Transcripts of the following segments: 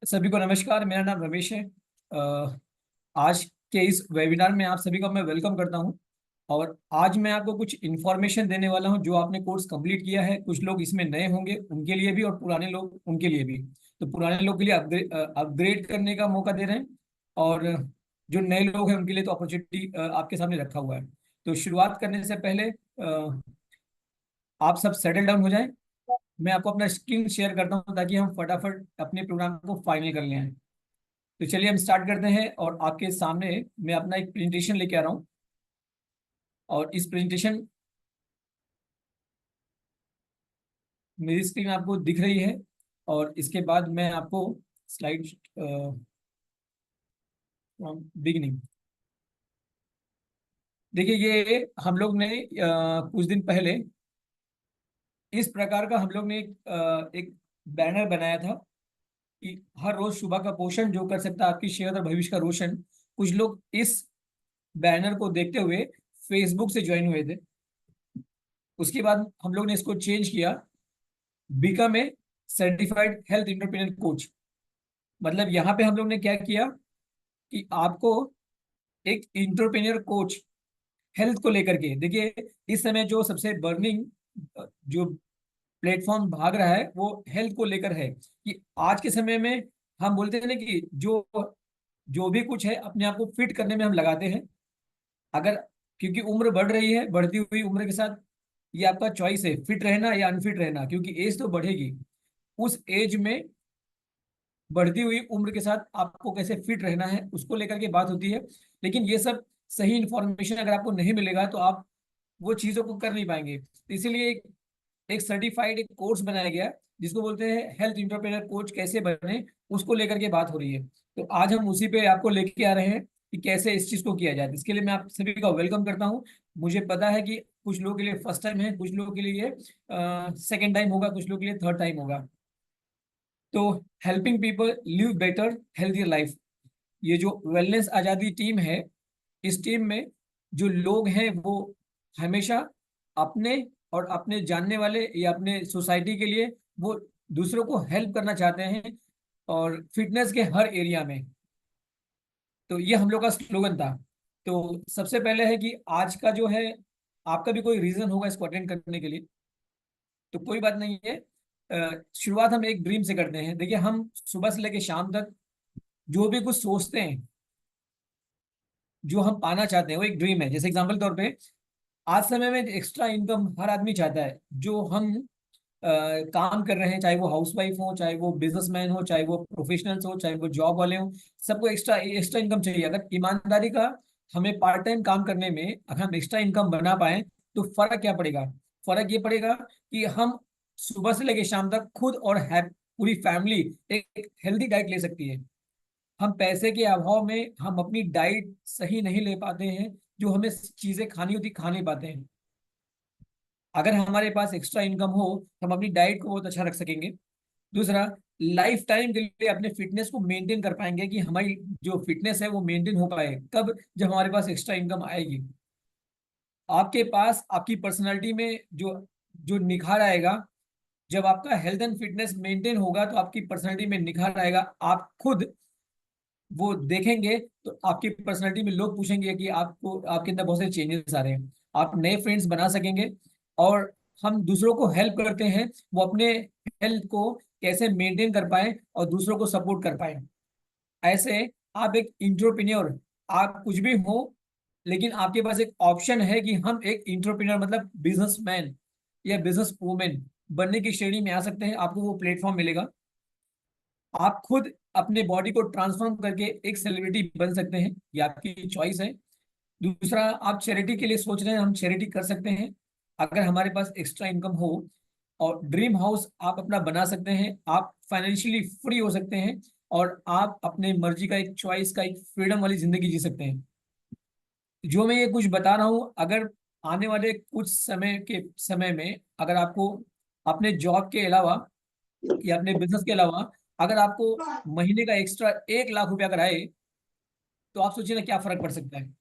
सभी को नमस्कार। मेरा नाम रमेश है। आज के इस वेबिनार में आप सभी का मैं वेलकम करता हूं। और आज मैं आपको कुछ इन्फॉर्मेशन देने वाला हूं जो आपने कोर्स कंप्लीट किया है। कुछ लोग इसमें नए होंगे उनके लिए भी और पुराने लोग उनके लिए भी। तो पुराने लोग के लिए अपग्रेड करने का मौका दे रहे हैं, और जो नए लोग हैं उनके लिए तो अपॉर्चुनिटी आपके सामने रखा हुआ है। तो शुरुआत करने से पहले आप सब सेटल डाउन हो जाएं। मैं आपको अपना स्क्रीन शेयर करता हूं ताकि हम फटाफट अपने प्रोग्राम को फाइनल कर लें। तो चलिए हम स्टार्ट करते हैं, और आपके सामने मैं अपना एक प्रेजेंटेशन लेके आ रहा हूँ। और इस प्रेजेंटेशन, मेरी स्क्रीन आपको दिख रही है। और इसके बाद मैं आपको स्लाइड बिगिनिंग, देखिए ये हम लोग ने कुछ दिन पहले इस प्रकार का हम लोग ने एक बैनर बनाया था कि हर रोज सुबह का पोषण जो कर सकता है आपकी सेहत और भविष्य का रोशन। कुछ लोग इस बैनर को देखते हुए फेसबुक से ज्वाइन हुए थे। उसके बाद हम लोग ने इसको चेंज किया, become a certified health entrepreneur coach. मतलब यहाँ पे हम लोग ने क्या किया कि आपको एक एंटरप्रेन्योर कोच हेल्थ को लेकर के, देखिए इस समय जो सबसे बर्निंग जो प्लेटफॉर्म भाग रहा है वो हेल्थ को लेकर है। कि आज के समय में हम बोलते हैं ना कि जो जो भी कुछ है अपने आप को फिट करने में हम लगाते हैं। अगर, क्योंकि उम्र बढ़ रही है, बढ़ती हुई उम्र के साथ ये आपका चॉइस है फिट रहना या अनफिट रहना, क्योंकि एज तो बढ़ेगी। उस एज में बढ़ती हुई उम्र के साथ आपको कैसे फिट रहना है उसको लेकर के बात होती है। लेकिन ये सब सही इंफॉर्मेशन अगर आपको नहीं मिलेगा तो आप वो चीज़ों को कर नहीं पाएंगे। तो इसीलिए एक सर्टिफाइड एक कोर्स बनाया गया है, जिसको बोलते हैं हेल्थ एंटरप्रेन्योर कोच कैसे बने, उसको लेकर के बात हो रही है। तो आज हम उसी पे आपको लेके आ रहे हैं कि कैसे इस चीज़ को किया जाए। इसके लिए मैं आप सभी का वेलकम करता हूँ। मुझे पता है कि कुछ लोगों के लिए फर्स्ट टाइम है, कुछ लोगों के लिए सेकेंड टाइम होगा, कुछ लोगों के लिए थर्ड टाइम होगा। तो helping people live better healthier life, ये जो वेलनेस आज़ादी टीम है, इस टीम में जो लोग हैं वो हमेशा अपने और अपने जानने वाले या अपने सोसाइटी के लिए वो दूसरों को हेल्प करना चाहते हैं, और फिटनेस के हर एरिया में। तो ये हम लोग का स्लोगन था। तो सबसे पहले है कि आज का जो है, आपका भी कोई रीजन होगा इसको अटेंड करने के लिए, तो कोई बात नहीं है। शुरुआत हम एक ड्रीम से करते हैं। देखिए हम सुबह से लेकर शाम तक जो भी कुछ सोचते हैं, जो हम पाना चाहते हैं वो एक ड्रीम है। जैसे एग्जांपल तौर पे आज समय में एक्स्ट्रा इनकम हर आदमी चाहता है। जो हम काम कर रहे हैं, चाहे वो हाउसवाइफ हो, चाहे वो बिजनेसमैन हो, चाहे वो प्रोफेशनल्स हो, चाहे वो जॉब वाले हो, सबको एक्स्ट्रा एक्स्ट्रा इनकम चाहिए। अगर ईमानदारी का हमें पार्ट टाइम काम करने में अगर हम एक्स्ट्रा इनकम बना पाए तो फर्क क्या पड़ेगा? फर्क ये पड़ेगा कि हम सुबह से लेकर शाम तक खुद और पूरी फैमिली एक हेल्दी डाइट ले सकती है। हम पैसे के अभाव में हम अपनी डाइट सही नहीं ले पाते हैं, जो हमें चीजें खानी होती खा नहीं पाते हैं। अगर हमारे पास एक्स्ट्रा इनकम हो तो हम अपनी डाइट को बहुत अच्छा रख सकेंगे। दूसरा, लाइफ टाइम के लिए अपने फिटनेस को मेंटेन कर पाएंगे, कि हमारी जो फिटनेस है वो मेंटेन हो पाए। कब? जब हमारे पास एक्स्ट्रा इनकम आएगी। आपके पास आपकी पर्सनालिटी में जो जो निखार आएगा, जब आपका हेल्थ एंड फिटनेस मेंटेन होगा तो आपकी पर्सनालिटी में निखार आएगा। आप खुद वो देखेंगे तो आपकी पर्सनालिटी में लोग पूछेंगे कि आपको, आपके अंदर बहुत सारे चेंजेस आ रहे हैं। आप नए फ्रेंड्स बना सकेंगे। और हम दूसरों को हेल्प करते हैं, वो अपने हेल्थ को कैसे मेंटेन कर पाए और दूसरों को सपोर्ट कर पाए। ऐसे आप एक इंटरप्रेन्योर, आप कुछ भी हो, लेकिन आपके पास एक ऑप्शन है कि हम एक इंटरप्रेन्योर मतलब बिजनेसमैन या बिजनेस वूमेन बनने की श्रेणी में आ सकते हैं। आपको वो प्लेटफॉर्म मिलेगा। आप खुद अपने बॉडी को ट्रांसफॉर्म करके एक सेलिब्रिटी बन सकते हैं, ये आपकी चॉइस है। दूसरा, आप चैरिटी के लिए सोच रहे हैं, हम चैरिटी कर सकते हैं अगर हमारे पास एक्स्ट्रा इनकम हो। और ड्रीम हाउस आप अपना बना सकते हैं, आप फाइनेंशियली फ्री हो सकते हैं, और आप अपने मर्जी का एक चॉइस का एक फ्रीडम वाली जिंदगी जी सकते हैं। जो मैं ये कुछ बता रहा हूँ, अगर आने वाले कुछ समय में अगर आपको अपने जॉब के अलावा या अपने बिजनेस के अलावा अगर आपको महीने का एक्स्ट्रा 1 लाख रुपया अगर आए, तो आप सोचिए ना क्या फर्क पड़ सकता है।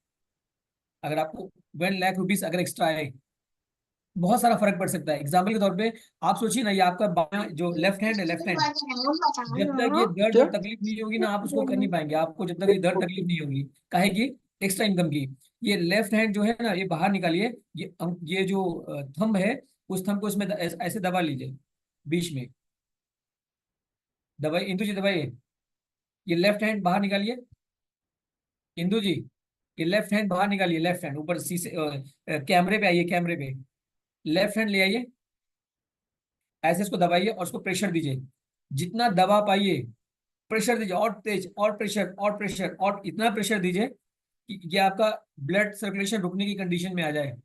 अगर आपको 1 लाख रुपीज अगर एक्स्ट्रा आए, बहुत सारा फर्क पड़ सकता है। एग्जाम्पल के तौर पे आप सोचिए ना, ये आपका बायां जो लेफ्ट हैंड है, लेफ्ट हैंड, जब तक ये दर्द क्या? और तकलीफ नहीं होगी ना, आप उसको कर नहीं पाएंगे। आपको जब तक ये दर्द तकलीफ नहीं होगी, काहे की, एक्स्ट्रा इनकम की। ये लेफ्ट हैंड जो है ना, ये बाहर निकालिए। ये जो थंब है, उस थंब को इसमें ऐसे दबा लीजिए बीच में। दबाइए इंदु जी, दबाइए। ये लेफ्ट हैंड बाहर निकालिए इंदु जी। ये लेफ्ट हैंड बाहर निकालिए, लेफ्ट हैंड ऊपर शीशे कैमरे पे आइए, कैमरे पे लेफ्ट हैंड ले आइए। ऐसे इसको दबाइए और उसको प्रेशर दीजिए, जितना दबा पाइए प्रेशर दीजिए, और तेज, और प्रेशर, और प्रेशर, और इतना प्रेशर दीजिए कि ये आपका ब्लड सर्कुलेशन रुकने की कंडीशन में आ जाए।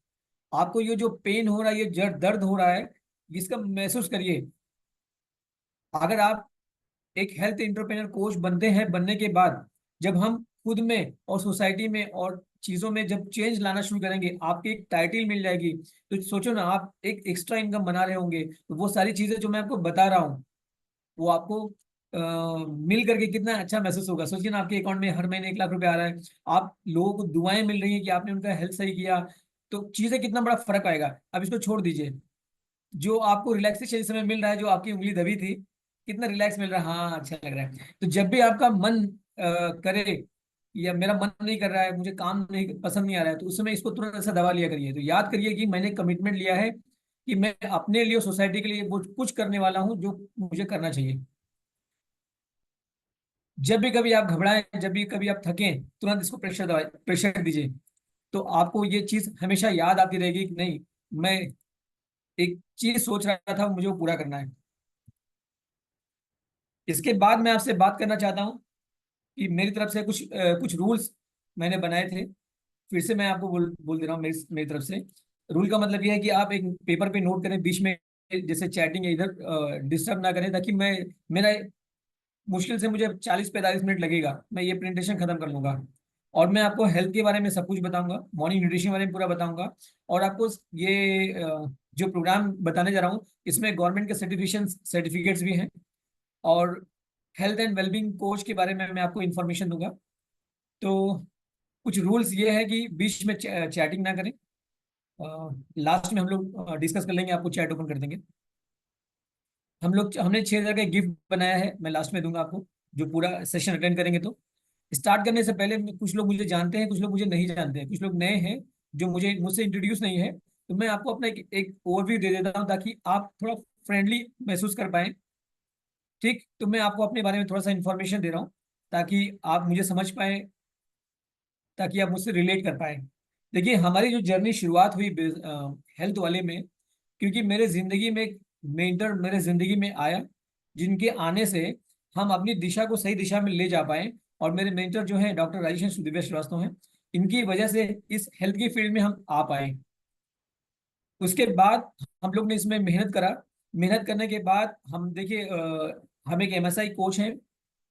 आपको ये जो पेन हो रहा है, ये जड़ दर्द हो रहा है, इसका महसूस करिए। अगर आप एक हेल्थ एंटरप्रेन्योर कोच बनते हैं, बनने के बाद जब हम खुद में और सोसाइटी में और चीजों में जब चेंज लाना शुरू करेंगे, आपकी एक टाइटल मिल जाएगी, तो सोचो ना, आप एक एक्स्ट्रा इनकम बना रहे होंगे। तो वो सारी चीजें जो मैं आपको बता रहा हूँ, वो आपको मिल करके कितना अच्छा महसूस होगा। सोचिए ना, आपके अकाउंट में हर महीने 1 लाख रुपए आ रहा है, आप लोगों को दुआएं मिल रही है कि आपने उनका हेल्थ सही किया, तो चीजें कितना बड़ा फर्क आएगा। अब इसको छोड़ दीजिए, जो आपको रिलैक्सेशन इस समय मिल रहा है, जो आपकी उंगली दबी थी, कितना रिलैक्स मिल रहा है, हाँ अच्छा लग रहा है। तो जब भी आपका मन करे, या मेरा मन नहीं कर रहा है, मुझे काम नहीं पसंद नहीं आ रहा है, तो उस समय इसको तुरंत ऐसा दबा लिया करिए। तो याद करिए कि मैंने कमिटमेंट लिया है कि मैं अपने लिए, सोसाइटी के लिए वो कुछ करने वाला हूँ जो मुझे करना चाहिए। जब भी कभी आप घबराएं, जब भी कभी आप थकें, तुरंत इसको प्रेशर दबाए, प्रेशर दीजिए। तो आपको ये चीज हमेशा याद आती रहेगी कि नहीं, मैं एक चीज सोच रहा था, मुझे वो पूरा करना है। इसके बाद मैं आपसे बात करना चाहता हूँ कि मेरी तरफ से कुछ रूल्स मैंने बनाए थे। फिर से मैं आपको बोल दे रहा हूँ, मेरी मेरी तरफ से। रूल का मतलब यह है कि आप एक पेपर पे नोट करें, बीच में जैसे चैटिंग है इधर डिस्टर्ब ना करें, ताकि मैं, मेरा मुश्किल से मुझे 40-45 मिनट लगेगा, मैं ये प्रेजेंटेशन खत्म कर लूंगा। और मैं आपको हेल्थ के बारे में सब कुछ बताऊंगा, मॉर्निंग न्यूट्रिशन के बारे में पूरा बताऊंगा। और आपको ये जो प्रोग्राम बताने जा रहा हूँ, इसमें गवर्नमेंट के सर्टिफिकेशन सर्टिफिकेट्स भी हैं। और हेल्थ एंड वेलबींग कोच के बारे में मैं आपको इन्फॉर्मेशन दूंगा। तो कुछ रूल्स ये है कि बीच में चैटिंग ना करें। लास्ट में हम लोग डिस्कस कर लेंगे, आपको चैट ओपन कर देंगे। हमने 6 तरह का गिफ्ट बनाया है, मैं लास्ट में दूंगा आपको, जो पूरा सेशन अटेंड करेंगे। तो स्टार्ट करने से पहले कुछ लोग मुझे जानते हैं, कुछ लोग मुझे नहीं जानते हैं, कुछ लोग नए हैं जो मुझसे इंट्रोड्यूस नहीं है। तो मैं आपको अपना एक ओवरव्यू दे देता हूँ, ताकि आप थोड़ा फ्रेंडली महसूस कर पाए। ठीक, तो मैं आपको अपने बारे में थोड़ा सा इन्फॉर्मेशन दे रहा हूँ, ताकि आप मुझे समझ पाए, ताकि आप मुझसे रिलेट कर पाए। देखिए, हमारी जो जर्नी शुरुआत हुई हेल्थ वाले में, क्योंकि मेरे जिंदगी में एक मेंटर मेरे जिंदगी में आया, जिनके आने से हम अपनी दिशा को सही दिशा में ले जा पाए। और मेरे मेंटर जो है डॉक्टर राजेश सुदीव्य श्रीवास्तव हैं, इनकी वजह से इस हेल्थ की फील्ड में हम आ पाए। उसके बाद हम लोग ने इसमें मेहनत करा। मेहनत करने के बाद हम देखिए, हम एक एमएसआई कोच हैं,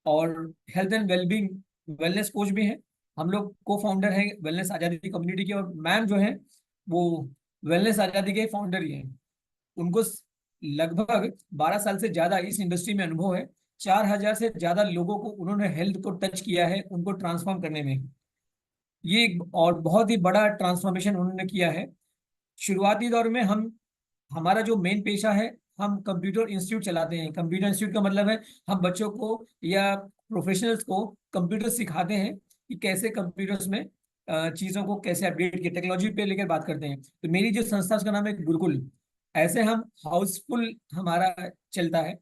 और health and wellbeing wellness coach भी हैं। हम लोग को फाउंडर हैं वेलनेस आज़ादी कम्युनिटी के, और मैम जो है वो वेलनेस आज़ादी के फाउंडर ही हैं। उनको लगभग 12 साल से ज्यादा इस इंडस्ट्री में अनुभव है। 4,000 से ज्यादा लोगों को उन्होंने हेल्थ को टच किया है, उनको ट्रांसफॉर्म करने में। ये और बहुत ही बड़ा ट्रांसफॉर्मेशन उन्होंने किया है। शुरुआती दौर में हमारा जो मेन पेशा है, हम कंप्यूटर इंस्टीट्यूट चलाते हैं। कंप्यूटर इंस्टीट्यूट का मतलब है, हम बच्चों को या प्रोफेशनल्स को कंप्यूटर सिखाते हैं कि कैसे कंप्यूटर्स में चीज़ों को कैसे अपडेट किया, टेक्नोलॉजी पे लेकर बात करते हैं। तो मेरी जो संस्था, उसका नाम है गुरुकुल। ऐसे हम हाउसफुल हमारा चलता है।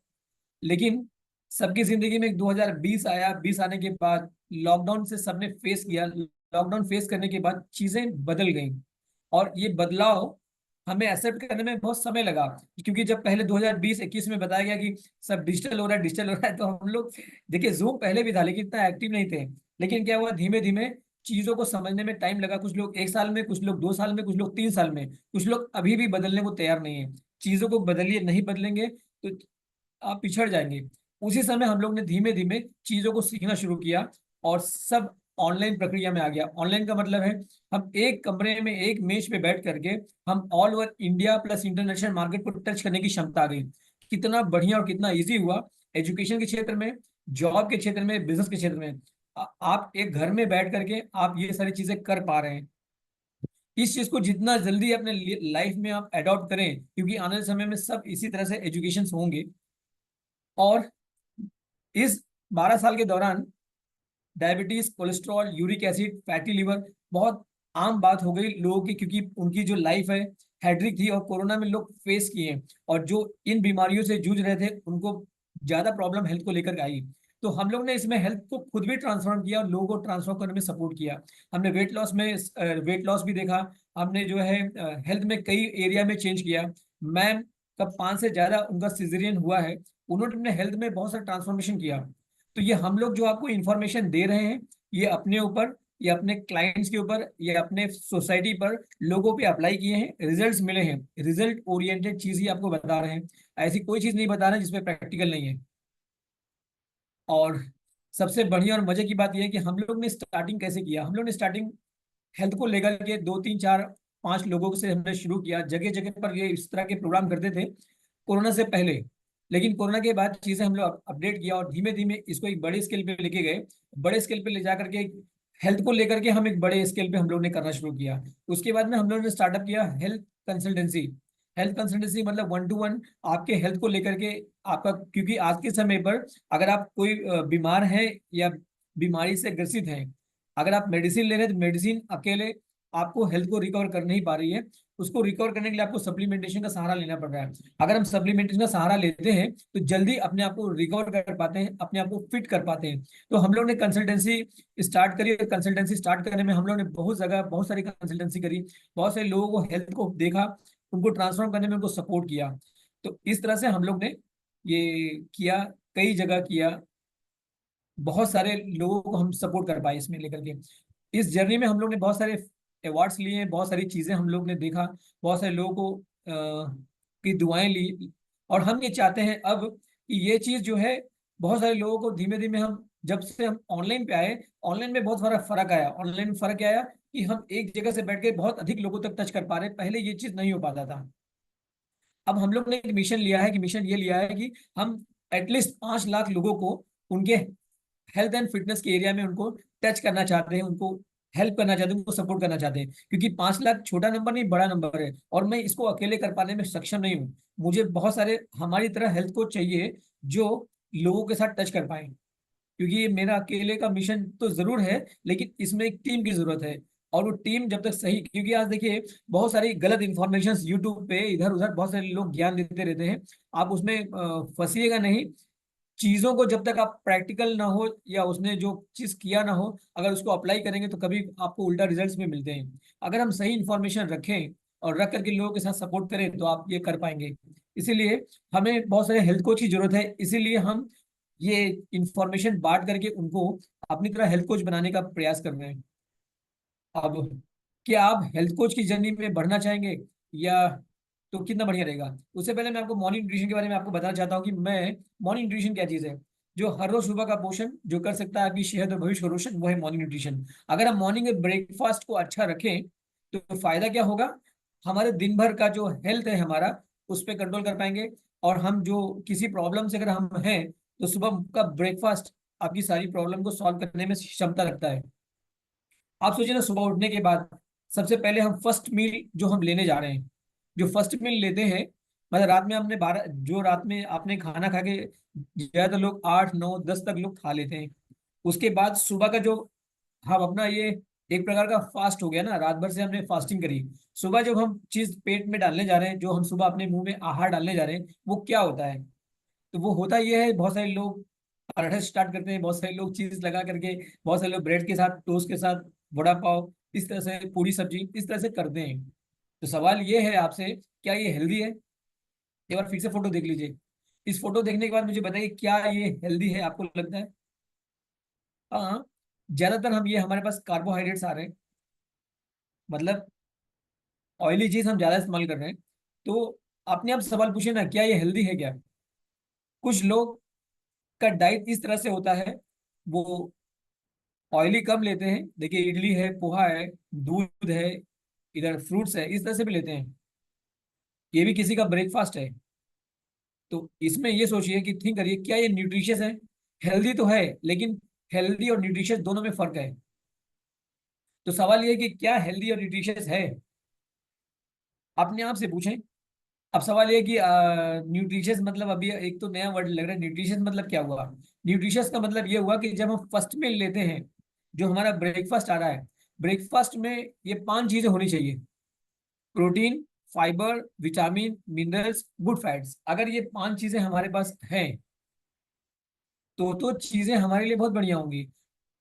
लेकिन सबकी जिंदगी में 2020 आया, 20 आने के बाद लॉकडाउन से सबने फेस किया। लॉकडाउन फेस करने के बाद चीजें बदल गई, और ये बदलाव हमें एक्सेप्ट करने में बहुत समय लगा। क्योंकि जब पहले 2020-21 में बताया गया कि सब डिजिटल हो रहा है, डिजिटल हो रहा है, तो हम लोग, देखिए जूम पहले भी था लेकिन इतना एक्टिव नहीं थे। लेकिन क्या हुआ, धीमे धीमे चीजों को समझने में टाइम लगा। कुछ लोग 1 साल में, कुछ लोग 2 साल में, कुछ लोग 3 साल में, कुछ लोग अभी भी बदलने को तैयार नहीं है। चीजों को बदलिए, नहीं बदलेंगे तो आप पिछड़ जाएंगे। उसी समय हम लोग ने धीमे धीमे चीजों को सीखना शुरू किया, और सब ऑनलाइन प्रक्रिया में आ गया। ऑनलाइन का मतलब है, हम एक कमरे में एक मेज पे बैठ करके हम all over India plus international market को टच करने की क्षमता आ गई। कितना बढ़िया और कितना इजी हुआ। एजुकेशन के क्षेत्र में, जॉब के क्षेत्र में, बिजनेस के क्षेत्र में, आप एक घर में बैठ करके आप ये सारी चीजें कर पा रहे हैं। इस चीज को जितना जल्दी अपने लाइफ में आप अडॉप्ट करें, क्योंकि आने वाले समय में सब इसी तरह से एजुकेशन होंगे। और इस 12 साल के दौरान diabetes, cholesterol, uric acid, fatty liver बहुत आम बात हो गई लोगों की, क्योंकि उनकी जो लाइफ है हैड्रिक थी, और कोरोना में लोग फेस किए हैं। और जो इन बीमारियों से जूझ रहे थे उनको ज्यादा प्रॉब्लम हेल्थ को लेकर आई। तो हम लोग ने इसमें हेल्थ को खुद भी ट्रांसफॉर्म किया और लोगों को ट्रांसफॉर्म करने में सपोर्ट किया। हमने वेट लॉस भी देखा। हमने जो है हेल्थ में कई एरिया में चेंज किया। मैम का 5 से ज्यादा उनका सिजेरियन हुआ है। उन्होंने अपने हेल्थ में बहुत सारा ट्रांसफॉर्मेशन किया। तो ये हम लोग जो आपको इंफॉर्मेशन दे रहे हैं, ये अपने ऊपर, ये अपने क्लाइंट्स के ऊपर, ये अपने सोसाइटी पर लोगों पे अप्लाई किए हैं, रिजल्ट्स मिले हैं। रिजल्ट ओरिएंटेड चीज ही आपको बता रहे हैं, ऐसी कोई चीज नहीं बता रहे हैं जिसमें प्रैक्टिकल नहीं है। और सबसे बढ़िया और मजे की बात यह है कि हम लोग ने स्टार्टिंग कैसे किया। हम लोग ने स्टार्टिंग हेल्थ को लेकर के 2 3 4 5 लोगों से हमने शुरू किया। जगह जगह पर ये इस तरह के प्रोग्राम करते थे कोरोना से पहले। लेकिन कोरोना के बाद चीजें हम लोग अपडेट किया और धीमे धीमे इसको एक बड़े स्केल पे लेके गए। बड़े स्केल पे ले जा करके हेल्थ को लेकर के हम एक बड़े स्केल पे हम लोग ने करना शुरू किया। उसके बाद में हम लोग ने स्टार्टअप किया हेल्थ कंसल्टेंसी। हेल्थ कंसल्टेंसी मतलब 1 to 1 आपके हेल्थ को लेकर के आपका, क्योंकि आज के समय पर अगर आप कोई बीमार है या बीमारी से ग्रसित हैं, अगर आप मेडिसिन ले रहे हैं तो मेडिसिन अकेले आपको हेल्थ को रिकवर कर नहीं पा रही है। उसको रिकवर करने के लिए आपको सप्लीमेंटेशन का सहारा लेना पड़ रहा है। अगर हम सप्लीमेंटेशन का सहारा लेते हैं तो जल्दी अपने आप को रिकवर कर पाते हैं, अपने आप को फिट कर पाते हैं। तो हम लोग ने कंसल्टेंसी स्टार्ट करी। कंसल्टेंसी स्टार्ट करने में हम लोग ने बहुत जगह बहुत सारी कंसल्टेंसी करी। बहुत सारे लोगों को हेल्थ को देखा, उनको ट्रांसफॉर्म करने में उनको सपोर्ट किया। तो इस तरह से हम लोग ने ये किया, कई जगह किया। बहुत सारे लोगों को हम सपोर्ट कर पाए इसमें लेकर के। इस जर्नी में हम लोग ने बहुत सारे अवार्ड्स लिए हैं, बहुत सारी चीजें हम लोग ने देखा, बहुत सारे लोगों को की दुआएं ली। और हम ये चाहते हैं अब कि ये चीज जो है, बहुत सारे लोगों को धीमे धीमे हम, जब से हम ऑनलाइन पे आए, ऑनलाइन में बहुत सारा फर्क आया। ऑनलाइन में फर्क क्या आया कि हम एक जगह से बैठ के बहुत अधिक लोगों तक टच कर पा रहे हैं। पहले ये चीज नहीं हो पाता था। अब हम लोग ने एक मिशन लिया है, कि मिशन ये लिया है कि हम एटलीस्ट 5 लाख लोगों को उनके हेल्थ एंड फिटनेस के एरिया में उनको टच करना चाहते हैं, उनको हेल्प करना चाहते हैं, उनको सपोर्ट करना चाहते हैं। क्योंकि 5 लाख छोटा नंबर नहीं, बड़ा नंबर है, और मैं इसको अकेले कर पाने में सक्षम नहीं हूँ। मुझे बहुत सारे हमारी तरह हेल्थ कोच चाहिए जो लोगों के साथ टच कर पाए। क्योंकि ये मेरा अकेले का मिशन तो जरूर है, लेकिन इसमें एक टीम की जरूरत है। और वो टीम जब तक सही, क्योंकि आज देखिए बहुत सारी गलत इन्फॉर्मेशन यूट्यूब पे इधर उधर बहुत सारे लोग ज्ञान देते रहते हैं। आप उसमें फंसिएगा नहीं। चीजों को जब तक आप प्रैक्टिकल ना हो या उसने जो चीज किया ना हो, अगर उसको अप्लाई करेंगे तो कभी आपको उल्टा रिजल्ट्स भी मिलते हैं। अगर हम सही इन्फॉर्मेशन रखें और रख करके लोगों के साथ सपोर्ट करें तो आप ये कर पाएंगे। इसीलिए हमें बहुत सारे हेल्थ कोच की जरूरत है। इसीलिए हम ये इंफॉर्मेशन बांट करके उनको अपनी तरह हेल्थ कोच बनाने का प्रयास कर रहे हैं। अब क्या आप हेल्थ कोच की जर्नी में बढ़ना चाहेंगे, या तो कितना बढ़िया रहेगा। उससे पहले मैं आपको मॉर्निंग न्यूट्रिशन के बारे में आपको बताना चाहता हूँ कि मैं, मॉर्निंग न्यूट्रिशन क्या चीज़ है। जो हर रोज सुबह का पोषण जो कर सकता है आपकी सेहत और भविष्य को रोशन, वो है मॉर्निंग न्यूट्रिशन। अगर हम मॉर्निंग में ब्रेकफास्ट को अच्छा रखें तो फायदा क्या होगा, हमारे दिन भर का जो हेल्थ है हमारा, उस पर कंट्रोल कर पाएंगे। और हम जो किसी प्रॉब्लम से अगर हम हैं, तो सुबह का ब्रेकफास्ट आपकी सारी प्रॉब्लम को सॉल्व करने में क्षमता रखता है। आप सोचिए ना, सुबह उठने के बाद सबसे पहले हम फर्स्ट मील जो हम लेने जा रहे हैं, जो फर्स्ट मील लेते हैं, मतलब रात में हमने 12, जो रात में आपने खाना खा के, ज्यादा लोग 8 9 10 तक लोग खा लेते हैं। उसके बाद सुबह का जो हम अपना ये एक प्रकार का फास्ट हो गया ना, रात भर से हमने फास्टिंग करी। सुबह जब हम चीज पेट में डालने जा रहे हैं, जो हम सुबह अपने मुंह में आहार डालने जा रहे हैं, वो क्या होता है। तो वो होता ये है, बहुत सारे लोग पराठे स्टार्ट करते हैं, बहुत सारे लोग चीज लगा करके, बहुत सारे लोग ब्रेड के साथ, टोस्ट के साथ, वड़ा पाव, इस तरह से पूरी सब्जी, इस तरह से करते हैं। तो सवाल ये है आपसे, क्या ये हेल्दी है। एक बार फिर से फोटो देख लीजिए। इस फोटो देखने के बाद मुझे बताइए क्या ये हेल्दी है आपको लगता है। हाँ, ज्यादातर हम ये हमारे पास कार्बोहाइड्रेट्स आ रहे हैं, मतलब ऑयली चीज हम ज्यादा इस्तेमाल कर रहे हैं। तो अपने आप सवाल पूछे ना, क्या ये हेल्दी है क्या। कुछ लोग का डाइट इस तरह से होता है, वो ऑयली कम लेते हैं। देखिए इडली है, पोहा है, दूध है, इधर फ्रूट्स है, इस तरह से भी लेते हैं। ये भी किसी का ब्रेकफास्ट है। तो इसमें ये सोचिए कि थिंक करिए, क्या ये न्यूट्रिशियस है। हेल्दी तो है, लेकिन हेल्दी और न्यूट्रिशियस दोनों में फर्क है। तो सवाल ये है कि क्या हेल्दी और न्यूट्रिशियस है, अपने आप से पूछें। अब सवाल ये है कि न्यूट्रिशियस मतलब, अभी एक तो नया वर्ड लग रहा है, न्यूट्रिशियस मतलब क्या हुआ। न्यूट्रिशियस का मतलब ये हुआ कि जब हम फर्स्ट मील लेते हैं, जो हमारा ब्रेकफास्ट आ रहा है, ब्रेकफास्ट में ये 5 चीजें होनी चाहिए: protein, fibre, vitamin, minerals, good fats. अगर ये 5 चीजें हमारे पास हैं तो चीजें हमारे लिए बहुत बढ़िया होंगी।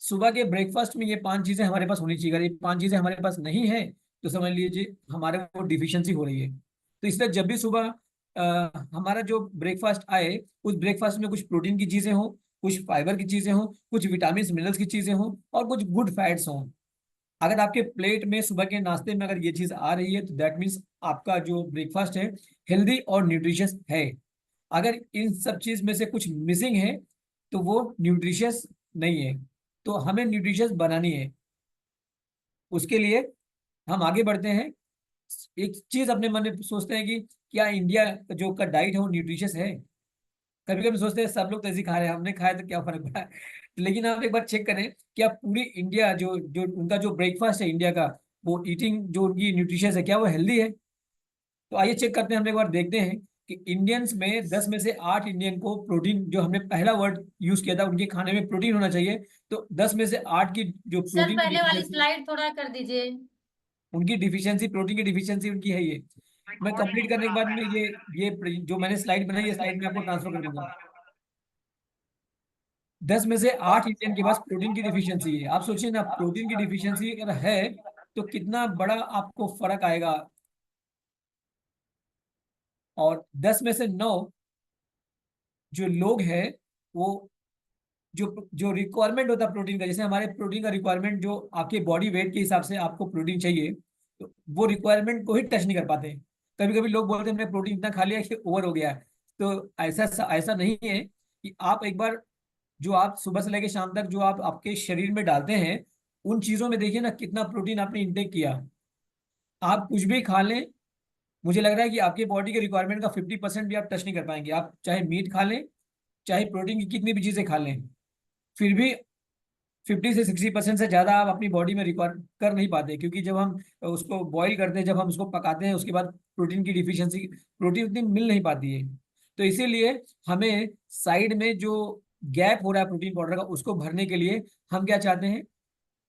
सुबह के ब्रेकफास्ट में ये 5 चीजें हमारे पास होनी चाहिए। अगर ये 5 चीजें हमारे पास नहीं है तो समझ लीजिए हमारे वो डिफिशियंसी हो रही है। तो इसलिए जब भी सुबह हमारा जो ब्रेकफास्ट आए, उस ब्रेकफास्ट में कुछ प्रोटीन की चीजें हो, कुछ फाइबर की चीजें हो, कुछ विटामिन मिनरल्स की चीजें हो, और कुछ गुड फैट्स हो। अगर आपके प्लेट में सुबह के नाश्ते में अगर ये चीज आ रही है तो दैट मीन्स आपका जो ब्रेकफास्ट है हेल्दी और न्यूट्रिशियस है। अगर इन सब चीज में से कुछ मिसिंग है तो वो न्यूट्रिशियस नहीं है। तो हमें न्यूट्रिशियस बनानी है। उसके लिए हम आगे बढ़ते हैं। एक चीज अपने मन में सोचते हैं कि क्या इंडिया जो का डाइट है वो न्यूट्रिशियस है। कभी कभी सोचते हैं सब लोग तो ऐसे ही खा रहे हैं, हमने खाया तो क्या फर्क पड़ा है। लेकिन आप एक बार चेक करें, क्या पूरी इंडिया जो जो उनका जो ब्रेकफास्ट है इंडिया का, वो ईटिंग जो उनकी न्यूट्रिशियस है, क्या वो हेल्दी है। तो आइए चेक करते हैं, हम एक बार देखते हैं कि इंडियंस में 10 में से 8 इंडियन को प्रोटीन, जो हमने पहला वर्ड यूज किया था, उनके खाने में प्रोटीन होना चाहिए। तो 10 में से 8 की जो सर प्रोटीन की पहले वाली डिफिशियंसी, स्लाइड थोड़ा कर दीजिए। उनकी डिफिशियंसी, प्रोटीन की डिफिशियंसी उनकी है ये। मैं कंप्लीट करने के बाद में ये जो मैंने स्लाइड बनाई, ये स्लाइड में आपको ट्रांसफर कर दूंगा। 10 में से 8 इंडियन के पास प्रोटीन की डिफिशियंसी है। आप सोचिए ना, प्रोटीन की डिफिशियंसी अगर है तो कितना बड़ा आपको फर्क आएगा। और 10 में से 9 जो लोग हैं, वो जो जो रिक्वायरमेंट होता है प्रोटीन का, जैसे हमारे प्रोटीन का रिक्वायरमेंट जो आपके बॉडी वेट के हिसाब से आपको प्रोटीन चाहिए, तो वो रिक्वायरमेंट को ही टच नहीं कर पाते। कभी कभी लोग बोलते हैं हमने प्रोटीन इतना खा लिया कि ओवर हो गया है। तो ऐसा ऐसा नहीं है। कि आप एक बार, जो आप सुबह से लेकर शाम तक जो आप आपके शरीर में डालते हैं, उन चीजों में देखिए ना कितना प्रोटीन आपने इंटेक किया। आप कुछ भी खा लें, मुझे लग रहा है कि आपके बॉडी के रिक्वायरमेंट का 50% भी आप टच नहीं कर पाएंगे। आप चाहे मीट खा लें, चाहे प्रोटीन की कितनी भी चीजें खा लें, फिर भी 50 से 60% से ज्यादा आप अपनी बॉडी में रिक्वायर कर नहीं पाते। क्योंकि जब हम उसको बॉईल करते हैं, जब हम उसको पकाते हैं, उसके बाद प्रोटीन की डिफिशियंसी, प्रोटीन उतनी मिल नहीं पाती है। तो इसीलिए हमें साइड में जो गैप हो रहा है प्रोटीन पाउडर का, उसको भरने के लिए हम क्या चाहते हैं,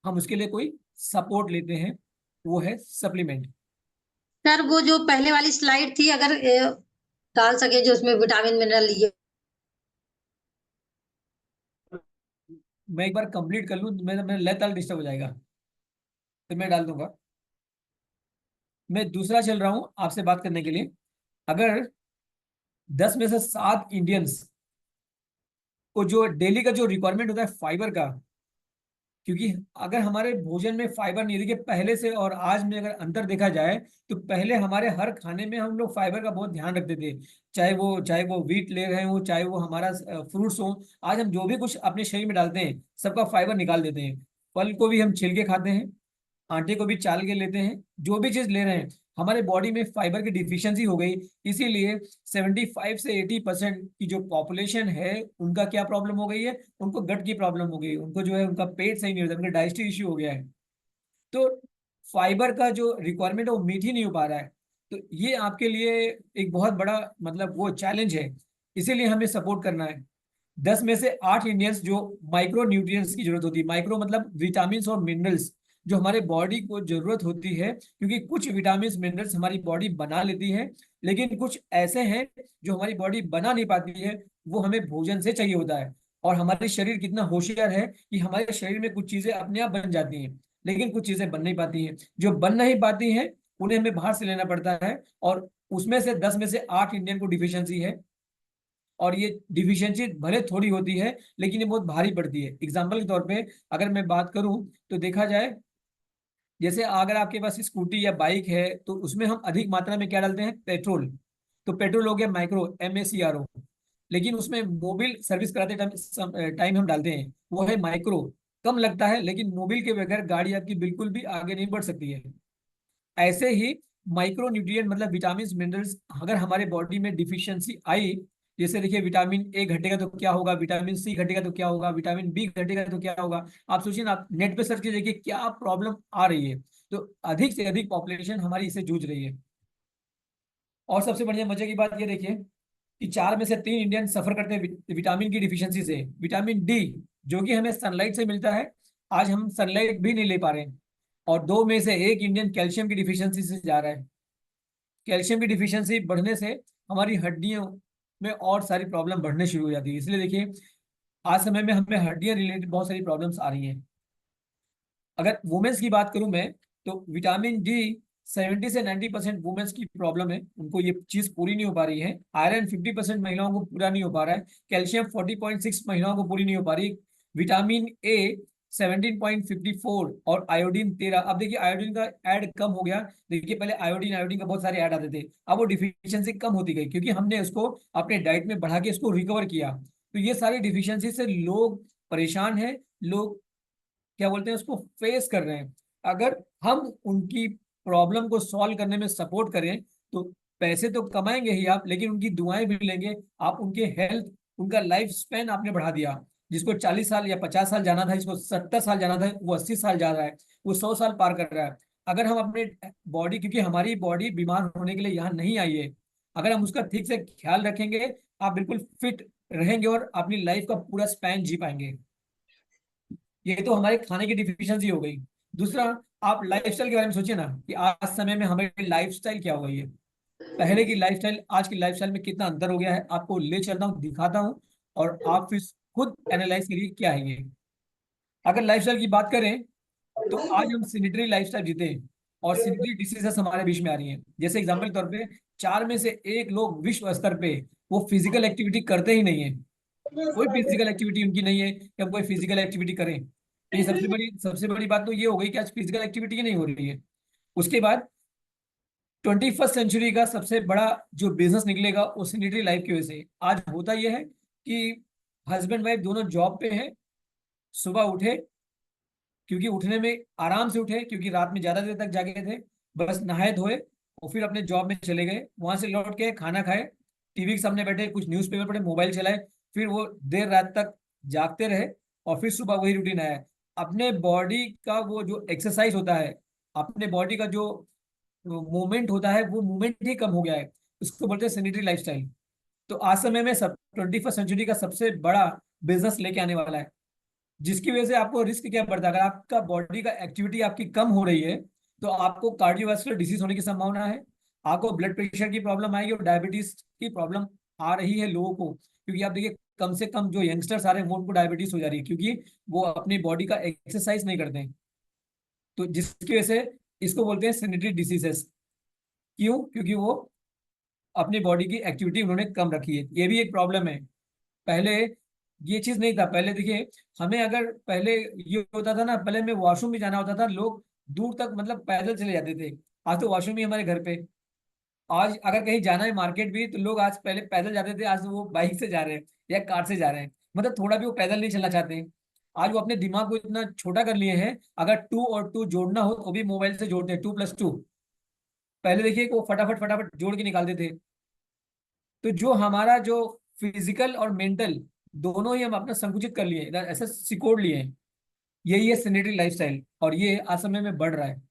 हम उसके लिए कोई सपोर्ट लेते हैं, वो है सप्लीमेंट। सर वो जो पहले वाली स्लाइड थी, अगर डाल सके जो उसमें विटामिन मिनरल ये। मैं एक बार कंप्लीट कर लूँ, मेरा लेता डिस्टर्ब हो जाएगा, तो मैं डाल दूंगा। मैं दूसरा चल रहा हूं आपसे बात करने के लिए। अगर 10 में से 7 इंडियंस को जो डेली का जो रिक्वायरमेंट होता है फाइबर का, क्योंकि अगर हमारे भोजन में फाइबर नहीं, देखिए पहले से और आज में अगर अंतर देखा जाए, तो पहले हमारे हर खाने में हम लोग फाइबर का बहुत ध्यान रखते थे। चाहे वो व्हीट ले रहे हो, चाहे वो हमारा फ्रूट्स हो। आज हम जो भी कुछ अपने शरीर में डालते हैं, सबका फाइबर निकाल देते हैं। फल को भी हम छिल के खाते हैं, आटे को भी चाल के लेते हैं, जो भी चीज ले रहे हैं, हमारे बॉडी में फाइबर की डिफिशियंसी हो गई। इसीलिए 75 से 80% की जो पॉपुलेशन है, उनका क्या प्रॉब्लम हो गई है, उनको गट की प्रॉब्लम हो गई, उनको जो है उनका पेट सही नहीं होता, उनका डाइजेस्टिव इश्यू हो गया है। तो फाइबर का जो रिक्वायरमेंट है वो मीट ही नहीं हो पा रहा है। तो ये आपके लिए एक बहुत बड़ा मतलब वो चैलेंज है। इसीलिए हमें सपोर्ट करना है। 10 में से 8 इंडियंस जो माइक्रो न्यूट्रिएंट्स की जरूरत होती है, माइक्रो मतलब विटामिन और मिनरल्स, जो हमारे बॉडी को जरूरत होती है। क्योंकि कुछ विटामिन मिनरल्स हमारी बॉडी बना लेती है, लेकिन कुछ ऐसे हैं जो हमारी बॉडी बना नहीं पाती है, वो हमें भोजन से चाहिए होता है। और हमारे शरीर कितना होशियार है कि हमारे शरीर में कुछ चीजें अपने आप बन जाती हैं, लेकिन कुछ चीजें बन नहीं पाती हैं। जो बन नहीं पाती हैं उन्हें हमें बाहर से लेना पड़ता है। और उसमें से 10 में से 8 इंडियन को डिफिशियंसी है। और ये डिफिशियंसी भले थोड़ी होती है, लेकिन ये बहुत भारी पड़ती है। एग्जाम्पल के तौर पे अगर मैं बात करूं, तो देखा जाए, जैसे अगर आपके पास स्कूटी या बाइक है, तो उसमें हम अधिक मात्रा में क्या डालते हैं, पेट्रोल। तो पेट्रोल हो गया माइक्रो, MACRO। लेकिन उसमें मोबिल सर्विस कराते टाइम हम डालते हैं, वो है माइक्रो। कम लगता है, लेकिन मोबिल के बगैर गाड़ी आपकी बिल्कुल भी आगे नहीं बढ़ सकती है। ऐसे ही माइक्रो न्यूट्रिएंट मतलब विटामिन मिनरल्स, अगर हमारे बॉडी में डिफिशियंसी आई, जैसे देखिए विटामिन ए घटेगा तो क्या होगा, विटामिन सी घटेगा तो क्या होगा, विटामिन बी घटेगा तो क्या होगा। आप सोचिए ना, आप नेट पे सर्च कीजिए कि क्या प्रॉब्लम आ रही है। तो अधिक से अधिक पॉपुलेशन हमारी इससे जूझ रही है। और सबसे बढ़िया मजे की बात ये देखिए कि 4 में से 3 इंडियन सफर करते हैं विटामिन की डिफिशियंसी से। विटामिन डी जो कि हमें सनलाइट से मिलता है, आज हम सनलाइट भी नहीं ले पा रहे हैं। और 2 में से 1 इंडियन कैल्शियम की डिफिशियंसी से जा रहा है। कैल्शियम की डिफिशियंसी बढ़ने से हमारी हड्डियों में और सारी प्रॉब्लम बढ़ने शुरू हो जाती है। इसलिए देखिए आज समय में हमें हड्डियां रिलेटेड बहुत सारी प्रॉब्लम्स आ रही हैं। अगर वुमेन्स की बात करूं मैं, तो विटामिन डी 70 से 90% वुमेन्स की प्रॉब्लम है, उनको ये चीज पूरी नहीं हो पा रही है। आयरन 50% महिलाओं को पूरा नहीं हो पा रहा है। कैल्शियम 40.6 महिलाओं को पूरी नहीं हो पा रही। विटामिन ए 17.54 और आयोडीन 13। अब देखिए आयोडीन का ऐड कम हो गया। देखिए पहले आयोडीन आयोडीन का बहुत सारे ऐड आते थे, अब वो डिफिशियंसी कम होती गई क्योंकि हमने उसको अपने डाइट में बढ़ा के इसको रिकवर किया। तो ये सारी डिफिशियंसी से लोग परेशान हैं। लोग क्या बोलते हैं उसको फेस कर रहे हैं। अगर हम उनकी प्रॉब्लम को सॉल्व करने में सपोर्ट करें तो पैसे तो कमाएंगे ही आप, लेकिन उनकी दुआएं भी लेंगे आप। उनके हेल्थ, उनका लाइफ स्पेन आपने बढ़ा दिया। जिसको 40 साल या 50 साल जाना था, जिसको 70 साल जाना था, वो 80 साल जा रहा है, वो 100 साल पार कर रहा है। अगर हम अपने बॉडी, क्योंकि हमारी बॉडी बीमार होने के लिए यहाँ नहीं आई है, अगर हम उसका ठीक से ख्याल रखेंगे, आप बिल्कुल फिट रहेंगे और अपनी लाइफ का पूरा स्पैन जी पाएंगे। ये तो हमारे खाने की डिफिशियंसी हो गई। दूसरा, आप लाइफस्टाइल के बारे में सोचिए ना कि आज समय में हमारी लाइफस्टाइल क्या हो गई है। पहले की लाइफस्टाइल आज की लाइफस्टाइल में कितना अंतर हो गया है, आपको ले चलता हूँ, दिखाता हूँ, और आप फिर खुद एनालाइज करिए क्या है ये। अगर लाइफस्टाइल की बात करें तो आज हम सिनेटरी लाइफस्टाइल जीते हैं और सिनेटरी डिसीजेस हमारे बीच में आ रही हैं। जैसे एग्जाम्पल के तौर पे 4 में से 1 लोग विश्व स्तर पे वो फिजिकल एक्टिविटी करते ही नहीं है। कोई फिजिकल एक्टिविटी उनकी नहीं है कि हम कोई फिजिकल एक्टिविटी करें। तो ये सबसे बड़ी बात तो ये हो गई कि आज फिजिकल एक्टिविटी ही नहीं हो रही है। उसके बाद 21st सेंचुरी का सबसे बड़ा जो बिजनेस निकलेगा वो सैनिटरी लाइफ की वजह से। आज होता यह है कि हस्बैंड वाइफ दोनों जॉब पे हैं, सुबह उठे, क्योंकि उठने में आराम से उठे क्योंकि रात में ज्यादा देर तक जागे थे, बस नहाए धोए और फिर अपने जॉब में चले गए, वहां से लौट के खाना खाए, टीवी के सामने बैठे, कुछ न्यूज़पेपर पढ़े, मोबाइल चलाए, फिर वो देर रात तक जागते रहे और फिर सुबह वही रूटीन आया। अपने बॉडी का वो जो एक्सरसाइज होता है, अपने बॉडी का जो मूवमेंट होता है, वो मूवमेंट ही कम हो गया है। उसको बोलते हैं सेनिटरी लाइफस्टाइल। तो आज समय में सब 21st सेंचुरी का सबसे बड़ा बिजनेस लेके आने वाला है, जिसकी वजह से आपको रिस्क क्या बढ़ता है। अगर आपका बॉडी का एक्टिविटी आपकी कम हो रही है तो आपको कार्डियोवास्कुलर डिसीज होने की संभावना है, आपको ब्लड प्रेशर की प्रॉब्लम आएगी और डायबिटीज की प्रॉब्लम आ रही है लोगों को। क्योंकि आप देखिए कम से कम जो यंगस्टर्स आ रहे हैं वो उनको डायबिटीज हो जा रही है क्योंकि वो अपनी बॉडी का एक्सरसाइज नहीं करते हैं। तो जिसकी वजह से इसको बोलते हैं सेनिटरी डिसीजेस। क्यों? क्योंकि वो अपनी बॉडी की एक्टिविटी उन्होंने कम रखी है। ये भी एक प्रॉब्लम है। पहले ये चीज नहीं था। पहले देखिए, हमें अगर पहले ये होता था ना, पहले में वॉशरूम भी जाना होता था, लोग दूर तक मतलब पैदल चले जाते थे। आज तो वॉशरूम भी हमारे घर पे। आज अगर कहीं जाना है मार्केट भी तो लोग, आज पहले पैदल जाते थे, आज वो बाइक से जा रहे हैं या कार से जा रहे हैं। मतलब थोड़ा भी वो पैदल नहीं चलना चाहते हैं। आज वो अपने दिमाग को इतना छोटा कर लिए हैं, अगर 2 और 2 जोड़ना हो तो भी मोबाइल से जोड़ते हैं, 2+2। पहले देखिए कि वो फटाफट फटाफट जोड़ के निकालते थे। तो जो हमारा जो फिजिकल और मेंटल दोनों ही हम अपना संकुचित कर लिए, ऐसे सिकोड़ लिए हैं। यही है सेनेटरी लाइफस्टाइल और ये आज समय में बढ़ रहा है।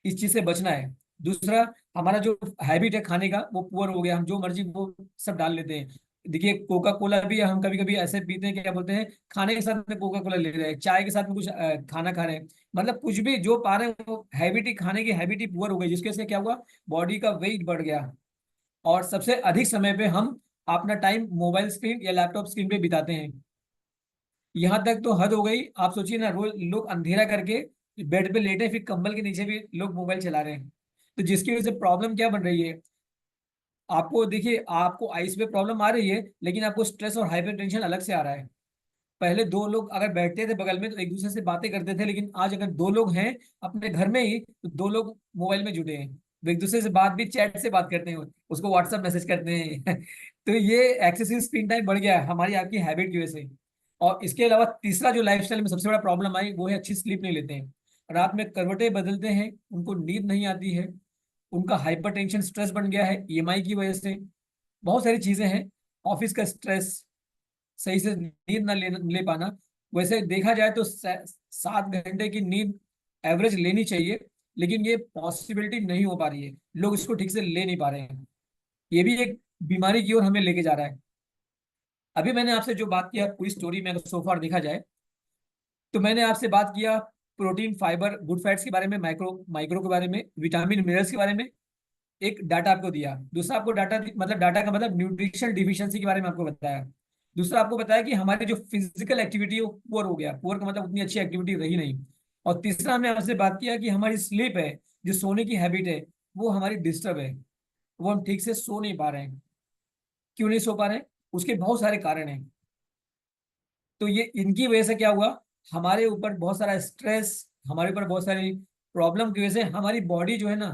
इस चीज से बचना है। दूसरा, हमारा जो हैबिट है खाने का वो पुअर हो गया, हम जो मर्जी वो सब डाल लेते हैं। देखिए कोका कोला भी हम कभी कभी ऐसे पीते हैं कि क्या बोलते हैं, खाने के साथ में कोका कोला ले रहे हैं, चाय के साथ में कुछ खाना खा रहे हैं, मतलब कुछ भी जो पा रहे हैं वो हैबिट ही, खाने की हैबिट ही पुअर हो गई, जिसकी वजह से क्या हुआ, बॉडी का वेट बढ़ गया। और सबसे अधिक समय पे हम अपना टाइम मोबाइल स्क्रीन या लैपटॉप स्क्रीन पे बिताते हैं। यहाँ तक तो हद हो गई। आप सोचिए ना, रोज लोग अंधेरा करके बेड पे लेटे, फिर कंबल के नीचे भी लोग मोबाइल चला रहे हैं। तो जिसकी वजह से प्रॉब्लम क्या बन रही है, आपको देखिए, आपको आइस पे प्रॉब्लम आ रही है, लेकिन आपको स्ट्रेस और हाइपर टेंशन अलग से आ रहा है। पहले 2 लोग अगर बैठते थे बगल में तो एक दूसरे से बातें करते थे, लेकिन आज अगर 2 लोग हैं अपने घर में ही तो 2 लोग मोबाइल में जुड़े हैं। वो एक दूसरे से बात भी चैट से बात करते हैं, उसको व्हाट्सएप मैसेज करते हैं। तो ये एक्सेसिव स्क्रीन टाइम बढ़ गया है हमारी आपकी हैबिट की वजह से। और इसके अलावा तीसरा जो लाइफस्टाइल में सबसे बड़ा प्रॉब्लम आई वो है अच्छी स्लीप नहीं लेते हैं, रात में करवटें बदलते हैं, उनको नींद नहीं आती है, उनका हाइपर टेंशन स्ट्रेस बन गया है ईएमआई की वजह से, बहुत सारी चीजें हैं। ऑफिस का स्ट्रेस, सही से नींद ना ले पाना। वैसे देखा जाए तो 7 घंटे की नींद एवरेज लेनी चाहिए, लेकिन ये पॉसिबिलिटी नहीं हो पा रही है, लोग इसको ठीक से ले नहीं पा रहे हैं। ये भी एक बीमारी की ओर हमें लेके जा रहा है। अभी मैंने आपसे जो बात किया पूरी स्टोरी में अगर सोफार देखा जाए, तो मैंने आपसे बात किया प्रोटीन, फाइबर, गुड फैट्स के बारे में, माइक्रो माइक्रो के बारे में, विटामिन मिनरल्स के बारे में, एक डाटा आपको दिया। दूसरा आपको डाटा मतलब डाटा का मतलब न्यूट्रिशनल डिफिशियंसी के बारे में आपको बताया। दूसरा आपको बताया कि हमारी जो फिजिकल एक्टिविटी है वो पुअर हो गया, पुअर का मतलब उतनी अच्छी एक्टिविटी रही नहीं। और तीसरा हमने आपसे बात किया कि हमारी स्लीप है, जो सोने की हैबिट है, वो हमारी डिस्टर्ब है, वो हम ठीक से सो नहीं पा रहे हैं। क्यों नहीं सो पा रहे हैं? उसके बहुत सारे कारण हैं। तो ये इनकी वजह से क्या हुआ, हमारे ऊपर बहुत सारा स्ट्रेस, हमारे ऊपर बहुत सारी प्रॉब्लम की वजह से हमारी बॉडी जो है ना,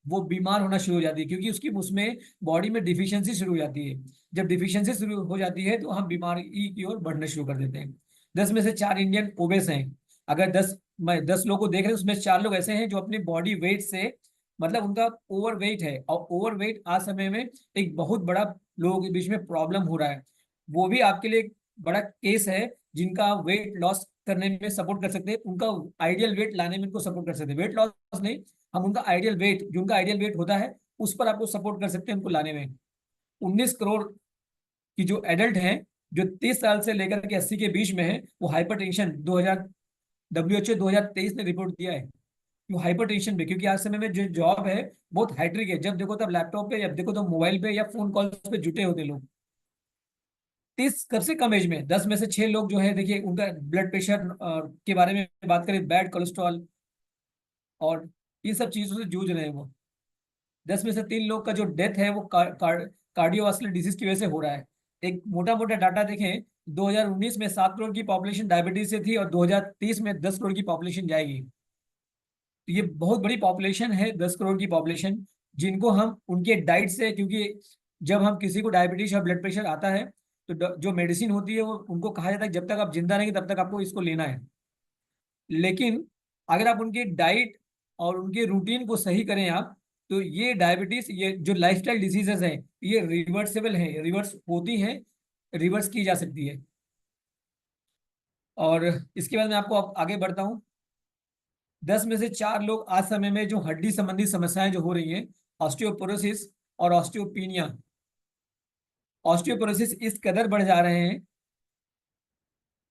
वो बीमार होना शुरू हो जाती है, क्योंकि उसकी उसमें बॉडी में डिफिशियंसी शुरू हो जाती है। जब डिफिशियंसी शुरू हो जाती है तो हम बीमारी की ओर बढ़ने शुरू कर देते हैं। 10 में से 4 इंडियन ओबेस हैं। अगर 10 लोग को देख रहे हैं, उसमें 4 लोग ऐसे हैं जो अपने बॉडी वेट से, मतलब उनका ओवर वेट है, और ओवर वेट आज समय में एक बहुत बड़ा लोगों के बीच में प्रॉब्लम हो रहा है। वो भी आपके लिए एक बड़ा केस है, जिनका वेट लॉस करने में सपोर्ट कर सकते हैं, उनका आइडियल वेट लाने में उनको सपोर्ट कर सकते हैं। वेट लॉस नहीं, हम उनका आइडियल वेट, जो उनका आइडियल वेट होता है, उस पर आपको सपोर्ट कर सकते हैं उनको लाने में। 19 करोड़ की जो एडल्ट हैं, जो 30 साल से लेकर के 80 के बीच में है, वो हाइपरटेंशन 2000 WHO 2023 ने रिपोर्ट किया है। वो हाइपरटेंशन पे, क्योंकि आज समय में जो जॉब है बहुत हाइट्रिक है, जब देखो तब लैपटॉप पे, जब देखो तो मोबाइल पे या फोन कॉल्स पे जुटे होते लोग। 30 सबसे कम एज में 10 में से 6 लोग जो है, देखिए उनका ब्लड प्रेशर के बारे में बात करें, बैड कोलेस्ट्रॉल और इन सब चीजों से जूझ रहे हैं वो। 10 में से 3 लोग का जो डेथ है वो कार्डियोवास्कुलर डिजीज की वजह से हो रहा है। एक मोटा मोटा डाटा देखें, 2019 में 7 करोड़ की पॉपुलेशन डायबिटीज से थी, और 2030 में 10 करोड़ की पॉपुलेशन जाएगी। तो ये बहुत बड़ी पॉपुलेशन है, 10 करोड़ की पॉपुलेशन, जिनको हम उनके डाइट से, क्योंकि जब हम किसी को डायबिटीज या ब्लड प्रेशर आता है, तो जो मेडिसिन होती है वो उनको कहा जाता है जब तक आप जिंदा रहेंगे तब तक आपको इसको लेना है। लेकिन अगर आप उनकी डाइट और उनके रूटीन को सही करें आप, तो ये डायबिटीज, ये जो लाइफस्टाइल डिजीजेस हैं, ये रिवर्सेबल हैं, रिवर्स होती हैं, रिवर्स की जा सकती है। और इसके बाद मैं आपको आगे बढ़ता हूँ। 10 में से 4 लोग आज समय में जो हड्डी संबंधी समस्याएं जो हो रही हैं, ऑस्टियोपोरोसिस और ऑस्टियोपीनिया, ऑस्टियोपोरोसिस इस कदर बढ़ जा रहे हैं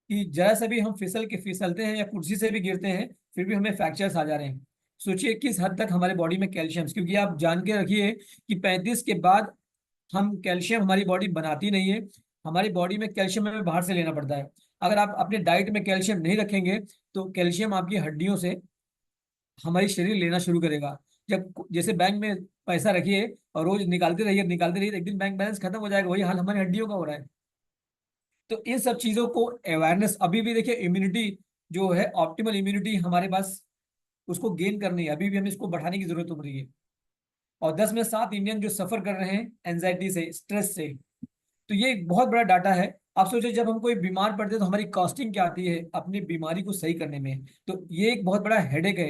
कि जरा सा भी हम फिसलते हैं या कुर्सी से भी गिरते हैं, फिर भी हमें फ्रैक्चर्स आ जा रहे हैं। सोचिए किस हद तक हमारे बॉडी में कैल्शियम, क्योंकि आप जान के रखिए कि 35 के बाद हम कैल्शियम हमारी बॉडी बनाती नहीं है, हमारी बॉडी में कैल्शियम हमें बाहर से लेना पड़ता है। अगर आप अपने डाइट में कैल्शियम नहीं रखेंगे, तो कैल्शियम आपकी हड्डियों से हमारी शरीर लेना शुरू करेगा। जब जैसे बैंक में पैसा रखिए और रोज निकालते रहिए, एक दिन बैंक बैलेंस खत्म हो जाएगा, वही हाल हमारी हड्डियों का हो रहा है। तो इन सब चीजों को अवेयरनेस, अभी भी देखिए इम्यूनिटी जो है, ऑप्टिमल इम्यूनिटी हमारे पास, उसको गेन करनी है, अभी भी हमें इसको बढ़ाने की जरूरत पड़ रही है। और 10 में से 7 इंडियन जो सफर कर रहे हैं एंजाइटी से, स्ट्रेस से। तो ये एक बहुत बड़ा डाटा है। आप सोचिए जब हम कोई बीमार पड़ते हैं तो हमारी कॉस्टिंग क्या आती है अपनी बीमारी को सही करने में। तो ये एक बहुत बड़ा हेडेक है,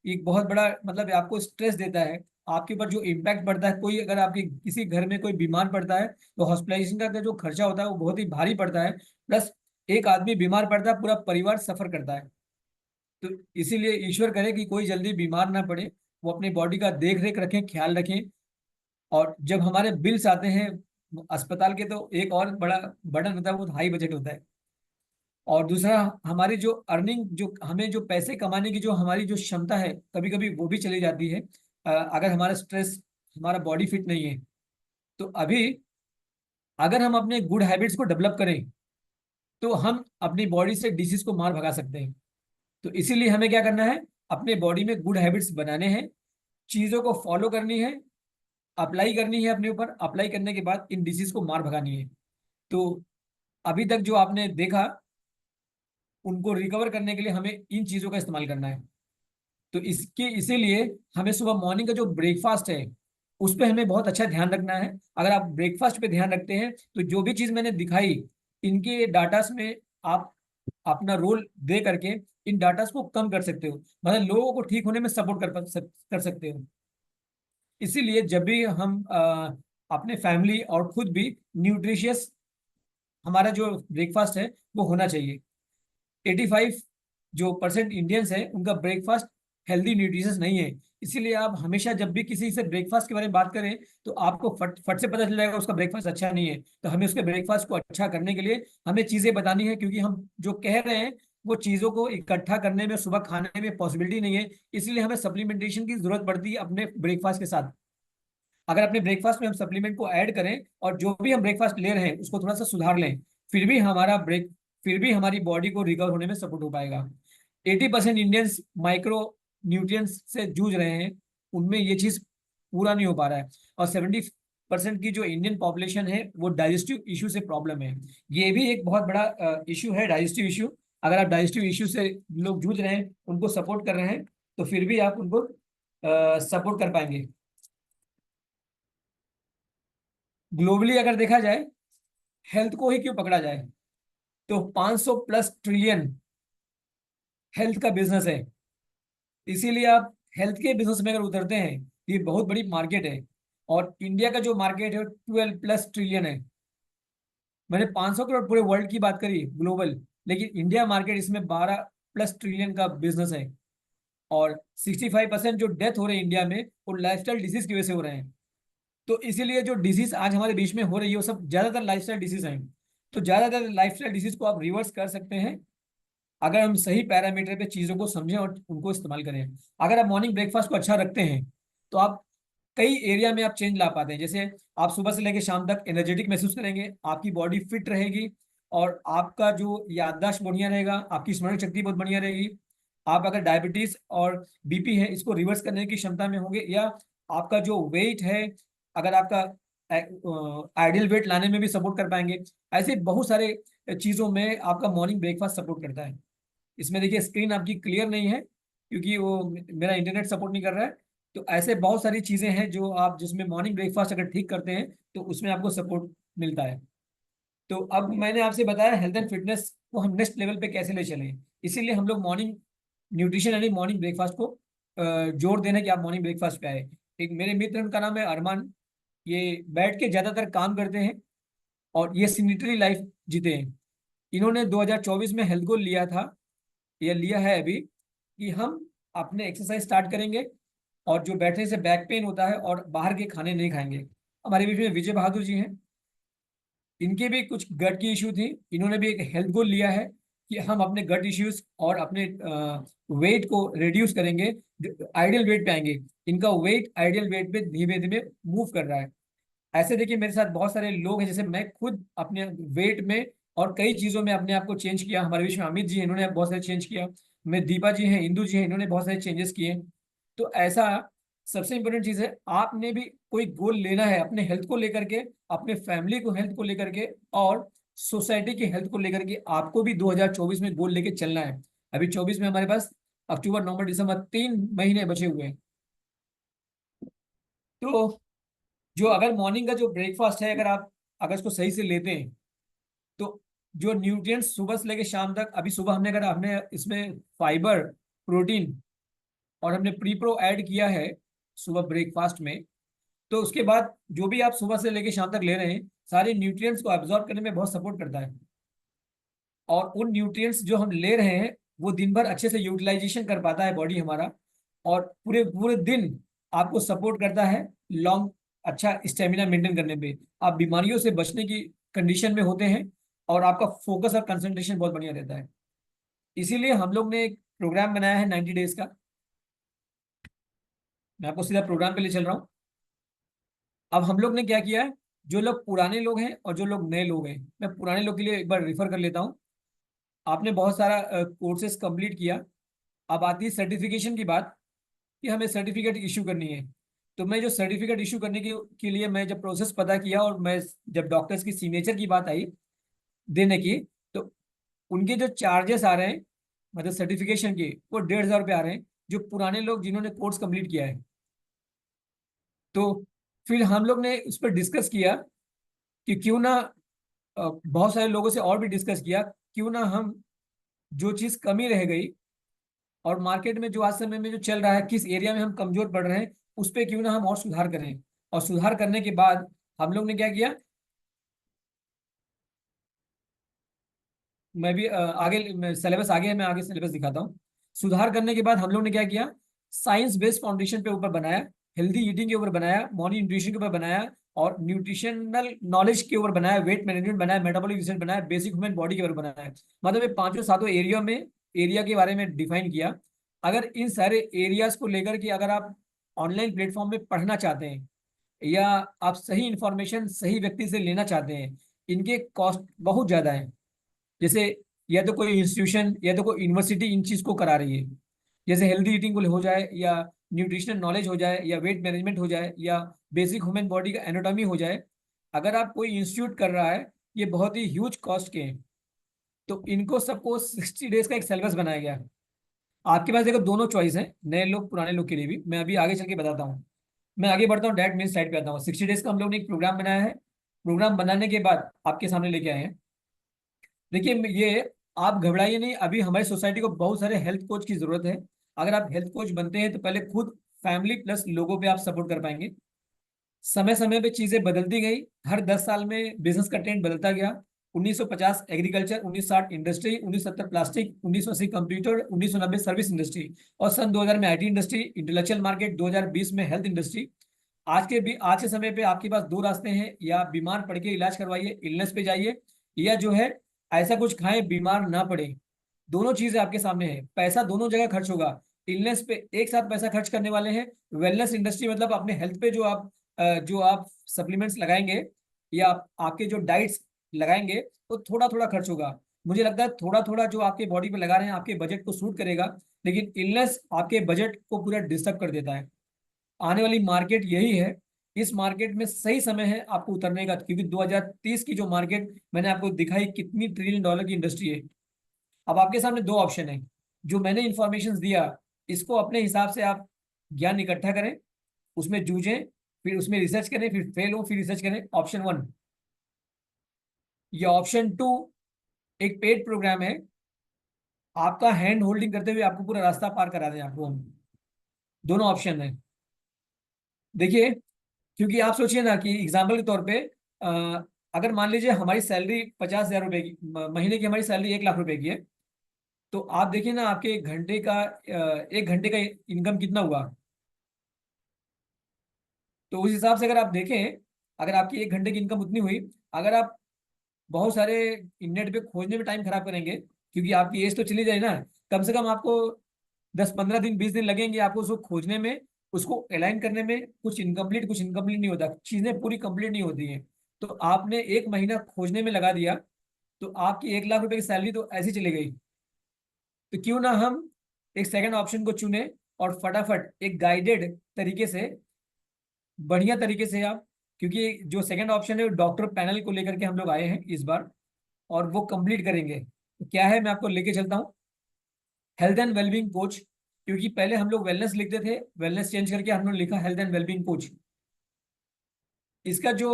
एक बहुत बड़ा मतलब आपको स्ट्रेस देता है, आपके ऊपर जो इम्पैक्ट पड़ता है। कोई अगर आपके किसी घर में कोई बीमार पड़ता है, तो हॉस्पिटलाइजेशन का जो खर्चा होता है वो बहुत ही भारी पड़ता है। प्लस एक आदमी बीमार पड़ता है, पूरा परिवार सफर करता है। तो इसीलिए ईश्वर करे कि कोई जल्दी बीमार ना पड़े, वो अपनी बॉडी का देख रेख रखें, ख्याल रखें। और जब हमारे बिल्स आते हैं अस्पताल के, तो एक और बड़ा बर्डन होता है, वो हाई बजट होता है। और दूसरा, हमारी जो अर्निंग, जो हमें जो पैसे कमाने की जो हमारी जो क्षमता है, कभी कभी वो भी चली जाती है, अगर हमारा स्ट्रेस, हमारा बॉडी फिट नहीं है। तो अभी अगर हम अपने गुड हैबिट्स को डेवलप करें, तो हम अपनी बॉडी से डिसीज को मार भगा सकते हैं। तो इसीलिए हमें क्या करना है, अपने बॉडी में गुड हैबिट्स बनाने हैं, चीजों को फॉलो करनी है, अप्लाई करनी है अपने ऊपर, अप्लाई करने के बाद इन डिसीज को मार भगानी है। तो अभी तक जो आपने देखा, उनको रिकवर करने के लिए हमें इन चीजों का इस्तेमाल करना है। तो इसके इसीलिए हमें सुबह मॉर्निंग का जो ब्रेकफास्ट है, उस पर हमें बहुत अच्छा ध्यान रखना है। अगर आप ब्रेकफास्ट पे ध्यान रखते हैं, तो जो भी चीज मैंने दिखाई, इनके डाटास में आप अपना रोल दे करके इन डाटास को कम कर सकते हो, मतलब लोगों को ठीक होने में सपोर्ट कर सकते हो। इसीलिए जब भी हम अपने फैमिली और खुद भी न्यूट्रिशियस हमारा जो ब्रेकफास्ट है वो होना चाहिए। 85 जो परसेंट इंडियंस है उनका ब्रेकफास्ट हेल्दी न्यूट्रिशियस नहीं है। इसीलिए आप हमेशा जब भी किसी से ब्रेकफास्ट के बारे में बात करें तो आपको फट फट से पता चल जाएगा उसका ब्रेकफास्ट अच्छा नहीं है। तो हमें उसके ब्रेकफास्ट को अच्छा करने के लिए हमें चीजें बतानी है, क्योंकि हम जो कह रहे हैं वो चीजों को इकट्ठा करने में, सुबह खाने में पॉसिबिलिटी नहीं है। इसलिए हमें सप्लीमेंटेशन की जरूरत पड़ती है अपने ब्रेकफास्ट के साथ। अगर अपने ब्रेकफास्ट में हम सप्लीमेंट को ऐड करें और जो भी हम ब्रेकफास्ट ले रहे हैं उसको थोड़ा सा सुधार लें, फिर भी हमारा ब्रेक फिर भी हमारी बॉडी को रिकवर होने में सपोर्ट हो पाएगा। 80% इंडियंस माइक्रो न्यूट्रिएंट्स से जूझ रहे हैं, उनमें ये चीज पूरा नहीं हो पा रहा है। और 70% की जो इंडियन पॉपुलेशन है वो डाइजेस्टिव इशू से प्रॉब्लम है। ये भी एक बहुत बड़ा इशू है, डाइजेस्टिव इशू। अगर आप डाइजेस्टिव इशू से लोग जूझ रहे हैं, उनको सपोर्ट कर रहे हैं, तो फिर भी आप उनको सपोर्ट कर पाएंगे। ग्लोबली अगर देखा जाए, हेल्थ को ही क्यों पकड़ा जाए, तो 500 प्लस ट्रिलियन हेल्थ का बिजनेस है। इसीलिए आप हेल्थ के बिजनेस में अगर उतरते हैं, ये बहुत बड़ी मार्केट है। और इंडिया का जो मार्केट है 12 प्लस ट्रिलियन है। मैंने 500 करोड़ पूरे वर्ल्ड की बात करी ग्लोबल, लेकिन इंडिया मार्केट इसमें 12 प्लस ट्रिलियन का बिजनेस है। और 65% जो डेथ हो रहे हैं इंडिया में वो लाइफस्टाइल डिजीज की वजह से हो रहे हैं। तो इसीलिए जो डिजीज आज हमारे बीच में हो रही है वो सब ज्यादातर लाइफस्टाइल डिजीज हैं। तो ज्यादातर लाइफस्टाइल डिजीज को आप रिवर्स कर सकते हैं अगर हम सही पैरामीटर पे चीजों को समझें और उनको इस्तेमाल करें। अगर आप मॉर्निंग ब्रेकफास्ट को अच्छा रखते हैं तो आप कई एरिया में आप चेंज ला पाते हैं। जैसे आप सुबह से लेकर शाम तक एनर्जेटिक महसूस करेंगे, आपकी बॉडी फिट रहेगी, और आपका जो याददाश्त बढ़िया रहेगा, आपकी स्मरण शक्ति बहुत बढ़िया रहेगी। आप अगर डायबिटीज और बीपी है इसको रिवर्स करने की क्षमता में होंगे, या आपका जो वेट है, अगर आपका आइडियल वेट लाने में भी सपोर्ट कर पाएंगे। ऐसे बहुत सारे चीजों में आपका मॉर्निंग ब्रेकफास्ट सपोर्ट करता है। इसमें देखिए स्क्रीन आपकी क्लियर नहीं है क्योंकि वो मेरा इंटरनेट सपोर्ट नहीं कर रहा है। तो ऐसे बहुत सारी चीजें हैं जो आप जिसमें मॉर्निंग ब्रेकफास्ट अगर ठीक करते हैं तो उसमें आपको सपोर्ट मिलता है। तो अब मैंने आपसे बताया हेल्थ एंड फिटनेस को हम नेक्स्ट लेवल पे कैसे ले चलें। इसीलिए हम लोग मॉर्निंग न्यूट्रिशन यानी मॉर्निंग ब्रेकफास्ट को जोर देना कि आप मॉर्निंग ब्रेकफास्ट पे आए। एक मेरे मित्र हैं, उनका नाम है अरमान। ये बैठ के ज्यादातर काम करते हैं और ये सिनेटरी लाइफ जीते हैं। इन्होंने 2024 में हेल्थ गोल लिया था, या लिया है अभी, कि हम अपने एक्सरसाइज स्टार्ट करेंगे और जो बैठने से बैक पेन होता है और बाहर के खाने नहीं खाएंगे। हमारे बीच में विजय बहादुर जी हैं, इनके भी कुछ गट की इशू थी, इन्होंने भी एक हेल्थ गोल लिया है कि हम अपने गट इश्यूज और अपने वेट को रिड्यूस करेंगे, आइडियल वेट पे आएंगे। इनका वेट आइडियल वेट पे धीमे धीमे मूव कर रहा है। ऐसे देखिए मेरे साथ बहुत सारे लोग हैं, जैसे मैं खुद अपने वेट में और कई चीजों में अपने आप को चेंज किया। हमारे बीच में अमित जी हैं, इन्होंने बहुत सारे चेंज किया। मैं दीपा जी हैं, इंदु जी हैं, इन्होंने बहुत सारे चेंजेस किए। तो ऐसा सबसे इंपॉर्टेंट चीज है, आपने भी कोई गोल लेना है अपने हेल्थ को लेकर के, अपने फैमिली को हेल्थ को लेकर के, और सोसाइटी की हेल्थ को लेकर के आपको भी 2024 में गोल लेके चलना है। अभी 24 में हमारे पास अक्टूबर नवंबर दिसंबर 3 महीने बचे हुए हैं। तो जो अगर मॉर्निंग का जो ब्रेकफास्ट है, अगर इसको सही से लेते हैं तो जो न्यूट्रिएंट्स सुबह से लेकर शाम तक, अभी सुबह हमने अगर हमने इसमें फाइबर, प्रोटीन और हमने प्री प्रो ऐड किया है सुबह ब्रेकफास्ट में, तो उसके बाद जो भी आप सुबह से लेकर शाम तक ले रहे हैं सारे न्यूट्रिएंट्स को एब्जॉर्ब करने में बहुत सपोर्ट करता है। और उन न्यूट्रिएंट्स जो हम ले रहे हैं वो दिन भर अच्छे से यूटिलाइजेशन कर पाता है बॉडी हमारा, और पूरे पूरे दिन आपको सपोर्ट करता है लॉन्ग अच्छा स्टेमिना मेंटेन करने पे। आप बीमारियों से बचने की कंडीशन में होते हैं और आपका फोकस और कंसंट्रेशन बहुत बढ़िया रहता है। इसीलिए हम लोग ने एक प्रोग्राम बनाया है 90 डेज का। मैं आपको सीधा प्रोग्राम पे ले चल रहा हूँ। अब हम लोग ने क्या किया है, जो लोग पुराने लोग हैं और जो लोग नए लोग हैं, मैं पुराने लोग के लिए एक बार रिफर कर लेता हूँ। आपने बहुत सारा कोर्सेज कंप्लीट किया, अब आती है सर्टिफिकेशन की बात कि हमें सर्टिफिकेट इशू करनी है। तो मैं जो सर्टिफिकेट इशू करने के लिए मैं जब प्रोसेस पता किया, और मैं जब डॉक्टर्स की सिग्नेचर की बात आई देने की, तो उनके जो चार्जेस आ रहे हैं मतलब सर्टिफिकेशन के, वो 1,500 रुपये आ रहे हैं, जो पुराने लोग जिन्होंने कोर्स कंप्लीट किया है। तो फिर हम लोग ने उस पर डिस्कस किया कि क्यों ना, बहुत सारे लोगों से और भी डिस्कस किया, क्यों ना हम जो चीज़ कमी रह गई और मार्केट में जो आज समय में जो चल रहा है, किस एरिया में हम कमजोर पड़ रहे हैं, उस पर क्यों ना हम और सुधार करें। और सुधार करने के बाद हम लोग ने क्या किया, मैं भी आगे सिलेबस आगे है, मैं आगे सिलेबस दिखाता हूँ। सुधार करने के बाद हम लोग ने क्या किया, साइंस बेस्ड फाउंडेशन पे ऊपर बनाया, हेल्दी ईटिंग के ऊपर बनाया, मॉर्निंग न्यूट्रिशन के ऊपर बनाया, और न्यूट्रिशनल नॉलेज के ऊपर बनाया, वेट मैनेजमेंट बनाया, मेटाबॉलिक रिसर्च बनाया, बेसिक ह्यूमन बॉडी के ऊपर बनाया। मतलब ये पांचों सातों एरिया में, एरिया के बारे में डिफाइन किया। अगर इन सारे एरियाज को लेकर के अगर आप ऑनलाइन प्लेटफॉर्म में पढ़ना चाहते हैं, या आप सही इंफॉर्मेशन सही व्यक्ति से लेना चाहते हैं, इनके कॉस्ट बहुत ज्यादा है। जैसे या तो कोई इंस्टीट्यूशन या तो कोई यूनिवर्सिटी इन चीज को करा रही है, जैसे हेल्दी ईटिंग को हो जाए, या न्यूट्रिशनल नॉलेज हो जाए, या वेट मैनेजमेंट हो जाए, या बेसिक ह्यूमन बॉडी का एनाटॉमी हो जाए। अगर आप कोई इंस्टीट्यूट कर रहा है, ये बहुत ही ह्यूज कॉस्ट के हैं। तो इनको सबको 60 डेज का एक सिलेबस बनाया गया है। आपके पास देखो दोनों चॉइस है, नए लोग पुराने लोग के लिए भी। मैं अभी आगे चल के बताता हूँ। मैं आगे बढ़ता हूँ, डायरेक्ट मेन साइड पे आता हूँ। 60 डेज का हम लोग ने एक प्रोग्राम बनाया है। प्रोग्राम बनाने के बाद आपके सामने लेके आए हैं। देखिए ये, आप घबराइए नहीं, अभी हमारी सोसाइटी को बहुत सारे हेल्थ कोच की जरूरत है। अगर आप हेल्थ कोच बनते हैं तो पहले खुद फैमिली प्लस लोगों पे आप सपोर्ट कर पाएंगे। समय समय पे चीजें बदलती गई, हर 10 साल में बिजनेस का ट्रेंड बदलता गया। 1950 agriculture, 1960 industry, 1970 plastic, 1980 computer, 1990 service industry, और सन 2000 में आईटी इंडस्ट्री, इंटेलेक्चुअल मार्केट, 2020 में हेल्थ इंडस्ट्री। आज के समय पे आपके पास दो रास्ते हैं, या बीमार पड़ के इलाज करवाइए, इलनेस पे जाइए, या जो है ऐसा कुछ खाएं बीमार ना पड़े। दोनों चीजें आपके सामने है, पैसा दोनों जगह खर्च होगा। इलनेस पे एक साथ पैसा खर्च करने वाले हैं, वेलनेस इंडस्ट्री मतलब अपने हेल्थ पे जो आप सप्लीमेंट्स लगाएंगे, या आपके जो डाइट्स लगाएंगे, तो थोड़ा थोड़ा खर्च होगा। मुझे लगता है थोड़ा थोड़ा जो आपके बॉडी पे लगा रहे हैं आपके बजट को सूट करेगा, लेकिन इलनेस आपके बजट को पूरा डिस्टर्ब कर देता है। आने वाली मार्केट यही है। इस मार्केट में सही समय है आपको उतरने का, क्योंकि 2030 की जो मार्केट मैंने आपको दिखाई कितनी ट्रिलियन डॉलर की इंडस्ट्री है। अब आपके सामने दो ऑप्शन है, जो मैंने इंफॉर्मेशन दिया, इसको अपने हिसाब से आप ज्ञान इकट्ठा करें, उसमें जूझें, फिर उसमें रिसर्च करें, फिर फेल हो फिर रिसर्च करें, ऑप्शन वन। या ऑप्शन टू, एक पेड प्रोग्राम है, आपका हैंड होल्डिंग करते हुए आपको पूरा रास्ता पार करा दें आपको हम। दोनों ऑप्शन है। देखिए, क्योंकि आप सोचिए ना कि एग्जाम्पल के तौर पे, अ, अगर मान लीजिए हमारी सैलरी 50,000 रुपए की, महीने की हमारी सैलरी 1 लाख रुपए की है, तो आप देखिए ना आपके एक घंटे का इनकम कितना हुआ। तो उस हिसाब से अगर आप देखें, अगर आपकी 1 घंटे की इनकम उतनी हुई, अगर आप बहुत सारे नेट पे खोजने में टाइम खराब करेंगे, क्योंकि आपकी एज तो चली जाए ना, कम से कम आपको 10 15 दिन 20 दिन लगेंगे आपको उसको खोजने में, उसको अलाइन करने में। कुछ इनकम्प्लीट नहीं होता, चीजें पूरी कंप्लीट नहीं होती हैं। तो आपने 1 महीना खोजने में लगा दिया, तो आपकी 1 लाख रुपए की सैलरी तो ऐसी चली गई। तो क्यों ना हम एक सेकंड ऑप्शन को चुने, और फटाफट एक गाइडेड तरीके से, बढ़िया तरीके से आप, क्योंकि जो सेकंड ऑप्शन है वो डॉक्टर पैनल को लेकर के हम लोग आए हैं इस बार, और वो कंप्लीट करेंगे। तो क्या है, मैं आपको लेके चलता हूँ। हेल्थ एंड वेलबींग कोच, क्योंकि पहले हम लोग वेलनेस लिखते थे, वेलनेस चेंज करके हम लोग लिखा हेल्थ एंड वेलबींग कोच। इसका जो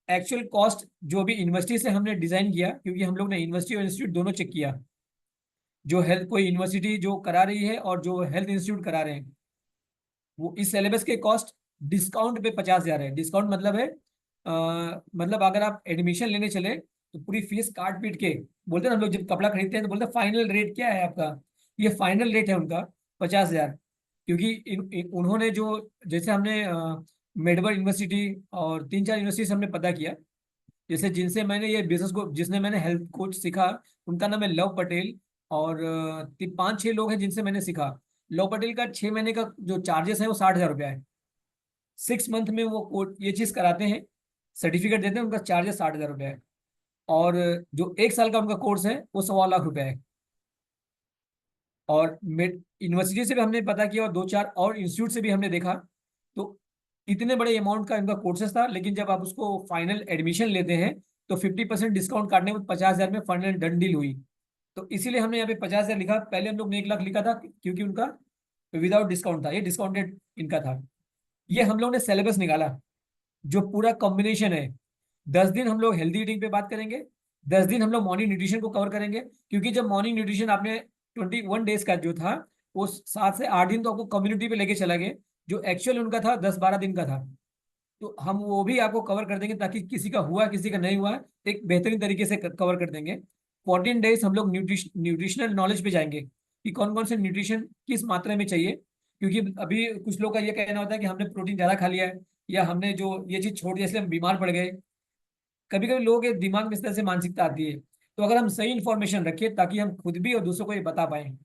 एक्चुअल कॉस्ट जो भी यूनिवर्सिटी से हमने डिजाइन किया, क्योंकि हम लोग ने यूनिवर्सिटी और इंस्टीट्यूट दोनों चेक किया, जो हेल्थ कोई यूनिवर्सिटी जो करा रही है और जो हेल्थ इंस्टीट्यूट करा रहे हैं, वो इस सिलेबस के कॉस्ट डिस्काउंट पे 50,000 है। डिस्काउंट मतलब है, मतलब अगर आप एडमिशन लेने चले तो पूरी फीस काट पीट के, बोलते हैं ना हम लोग जब कपड़ा खरीदते हैं तो बोलते हैं फाइनल रेट क्या है आपका, ये फाइनल रेट है उनका 50,000। क्योंकि उन्होंने जो, जैसे हमने मेडवर यूनिवर्सिटी और 3 4 यूनिवर्सिटी से हमने पता किया, जैसे जिनसे मैंने ये बिजनेस को, जिसने मैंने हेल्थ कोच सीखा, उनका नाम है लव पटेल। और 5 6 लोग हैं जिनसे मैंने सीखा। लव पटेल का 6 महीने का जो चार्जेस है वो 60,000 रुपया है। 6 मंथ में वो कोच ये चीज कराते हैं, सर्टिफिकेट देते हैं, उनका चार्जेस 60,000 रुपया है। और जो 1 साल का उनका कोर्स है वो 1.25 लाख रुपया है। और यूनिवर्सिटी से भी हमने पता किया, और 2 4 और इंस्टीट्यूट से भी हमने देखा, तो इतने बड़े अमाउंट का इनका कोर्सेस था, लेकिन जब आप उसको फाइनल एडमिशन लेते हैं तो 50% डिस्काउंट काटने में 50,000 में फाइनल डन डील हुई। तो इसीलिए हमने यहाँ पे 50,000 लिखा, पहले हम लोग ने 1 लाख लिखा था, क्योंकि उनका विदाउट डिस्काउंट था, ये डिस्काउंटेड इनका था। ये हम लोग ने सिलेबस निकाला, जो पूरा कॉम्बिनेशन है। 10 दिन हम लोग हेल्दी ईटिंग पे बात करेंगे, 10 दिन हम लोग मॉर्निंग न्यूट्रिशन को कवर करेंगे, क्योंकि जब मॉर्निंग न्यूट्रिशन आपने 21 डेज का जो था, वो 7 से 8 दिन तो आपको कम्युनिटी पे लेके चला गया, जो एक्चुअल उनका था 10 12 दिन का था। तो हम वो भी आपको कवर कर देंगे, ताकि किसी का हुआ किसी का नहीं हुआ एक बेहतरीन तरीके से कवर कर देंगे। 14 डेज हम लोग न्यूट्रिशनल नॉलेज पे जाएंगे कि कौन कौन से न्यूट्रिशन किस मात्रा में चाहिए। क्योंकि अभी कुछ लोग का ये कहना होता है कि हमने प्रोटीन ज्यादा खा लिया है, या हमने जो ये चीज छोड़ दिया इसलिए हम बीमार पड़ गए। कभी कभी लोगों के दिमाग में इस तरह से मानसिकता आती है। तो अगर हम सही इन्फॉर्मेशन रखें ताकि हम खुद भी और दूसरों को ये बता पाए।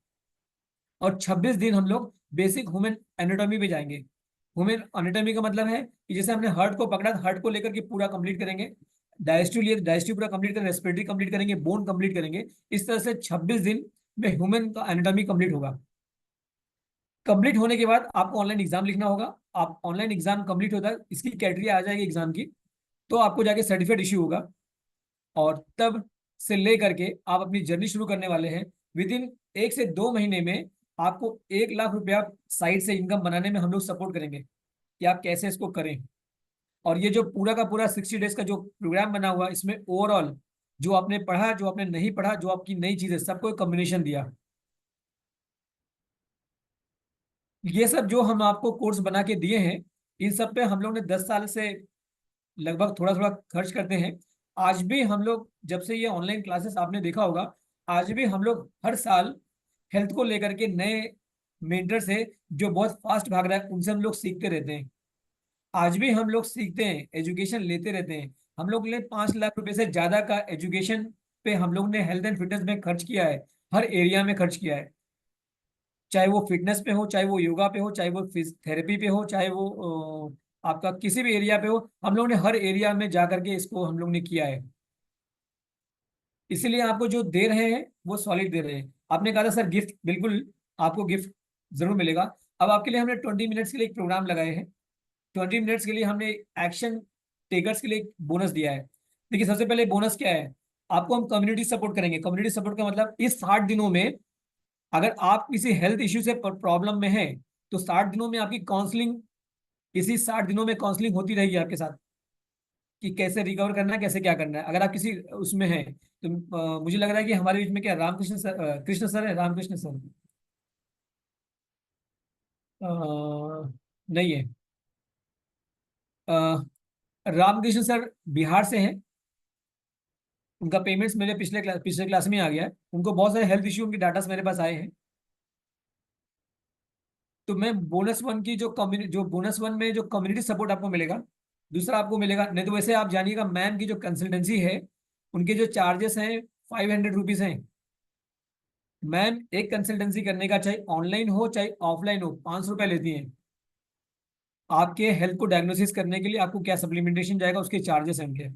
और 26 दिन हम लोग बेसिक ह्यूमन एनाटॉमी पे जाएंगे। ह्यूमन एनाटॉमी का मतलब है कि जैसे हमने हार्ट को पकड़ा, हार्ट को लेकर के पूरा कंप्लीट करेंगे। डाइजेस्टिव लिए डाइजेस्टिव पूरा कंप्लीट करेंगे, रेस्पिरेटरी कंप्लीट करेंगे, बोन कंप्लीट करेंगे। इस तरह से 26 दिन में ह्यूमन का एनाटॉमी कंप्लीट होगा। कंप्लीट होने के बाद आपको ऑनलाइन एग्जाम लिखना होगा। आप ऑनलाइन एग्जाम कंप्लीट होता है, इसकी क्राइटेरिया आ जाएगी एग्जाम की, तो आपको जाके सर्टिफिकेट इश्यू होगा। और तब से ले करके आप अपनी जर्नी शुरू करने वाले हैं। विद इन 1 से 2 महीने में आपको 1 लाख रुपया साइड से इनकम बनाने में हम लोग सपोर्ट करेंगे कि आप कैसे इसको करें। और ये जो पूरा का पूरा 60 डेज का जो प्रोग्राम बना हुआ, इसमें ओवरऑल जो आपने पढ़ा, जो आपने नहीं पढ़ा, जो आपकी नई चीजें, सबको एक कॉम्बिनेशन दिया। ये सब जो हम आपको कोर्स बना के दिए हैं, इन सब पे हम लोग ने 10 साल से लगभग थोड़ा थोड़ा खर्च करते हैं। आज भी हम लोग, जब से ये ऑनलाइन क्लासेस आपने देखा होगा, आज भी हम लोग हर साल हेल्थ को लेकर के नए मेंटर से, जो बहुत फास्ट भाग रहा है, उनसे हम लोग सीखते रहते हैं। आज भी हम लोग सीखते हैं, एजुकेशन लेते रहते हैं। हम लोग ने 5 लाख रुपए से ज्यादा का एजुकेशन पे हम लोग ने हेल्थ एंड फिटनेस में खर्च किया है। हर एरिया में खर्च किया है, चाहे वो फिटनेस पे हो, चाहे वो योगा पे हो, चाहे वो थेरेपी पे हो, चाहे वो आपका किसी भी एरिया पे हो। हम लोग ने हर एरिया में जा करके इसको हम लोग ने किया है। इसीलिए आपको जो दे रहे हैं वो सॉलिड दे रहे हैं। आपने कहा था सर गिफ्ट, बिल्कुल आपको गिफ्ट जरूर मिलेगा। अब आपके लिए हमने 20 मिनट्स के लिए एक प्रोग्राम लगाए हैं। 20 मिनट्स के लिए हमने एक्शन टेकर्स के लिए बोनस दिया है। देखिए, सबसे पहले बोनस क्या है, आपको हम कम्युनिटी सपोर्ट करेंगे। कम्युनिटी सपोर्ट का मतलब इस 60 दिनों में अगर आप किसी हेल्थ इश्यू से प्रॉब्लम में हैं, तो 60 दिनों में आपकी काउंसलिंग, इसी 60 दिनों में काउंसलिंग होती रहेगी आपके साथ कि कैसे रिकवर करना है, कैसे क्या करना है। अगर आप किसी उसमें हैं, तो मुझे लग रहा है कि हमारे बीच में क्या रामकृष्ण सर, कृष्ण सर है, रामकृष्ण सर नहीं है। अ, रामकृष्ण सर बिहार से हैं। उनका पेमेंट्स मेरे पिछले क्लास में आ गया है। उनको बहुत सारे हेल्थ इश्यू, उनके डाटा मेरे पास आए हैं। तो मैं बोनस वन की जो कम्युनिटी, जो बोनस वन में जो कम्युनिटी सपोर्ट आपको मिलेगा, दूसरा आपको मिलेगा। नहीं तो वैसे आप जानिएगा, मैम की जो कंसल्टेंसी है, उनके जो चार्जेस हैं 500 रुपीज हैं। मैम एक कंसल्टेंसी करने का, चाहे ऑनलाइन हो चाहे ऑफलाइन हो, 500 रुपये लेती हैं। आपके हेल्थ को डायग्नोसिस करने के लिए आपको क्या सप्लीमेंटेशन जाएगा, उसके चार्जेस हैं उनके,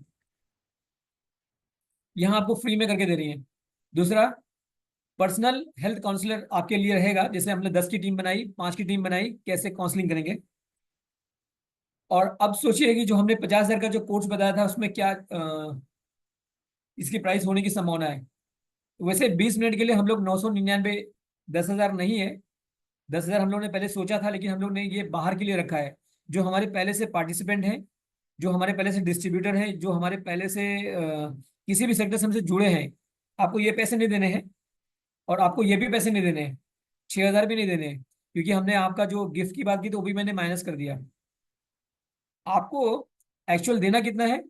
यहाँ आपको फ्री में करके दे रही हैं। दूसरा, पर्सनल हेल्थ काउंसलर आपके लिए रहेगा। जैसे हमने 10 की टीम बनाई, 5 की टीम बनाई, कैसे काउंसलिंग करेंगे। और अब सोचिए कि जो हमने 50,000 का जो कोर्स बताया था, उसमें क्या इसकी प्राइस होने की संभावना है। तो वैसे 20 मिनट के लिए हम लोग 999, 10,000 नहीं है। 10,000 हम लोग ने पहले सोचा था, लेकिन हम लोग ने ये बाहर के लिए रखा है। जो हमारे पहले से पार्टिसिपेंट हैं, जो हमारे पहले से डिस्ट्रीब्यूटर हैं, जो हमारे पहले से किसी भी सेक्टर से हमसे जुड़े हैं, आपको ये पैसे नहीं देने हैं। और आपको ये भी पैसे नहीं देने हैं, 6,000 भी नहीं देने हैं। क्योंकि हमने आपका जो गिफ्ट की बात की, तो वो भी मैंने माइनस कर दिया। आपको एक्चुअल देना कितना है,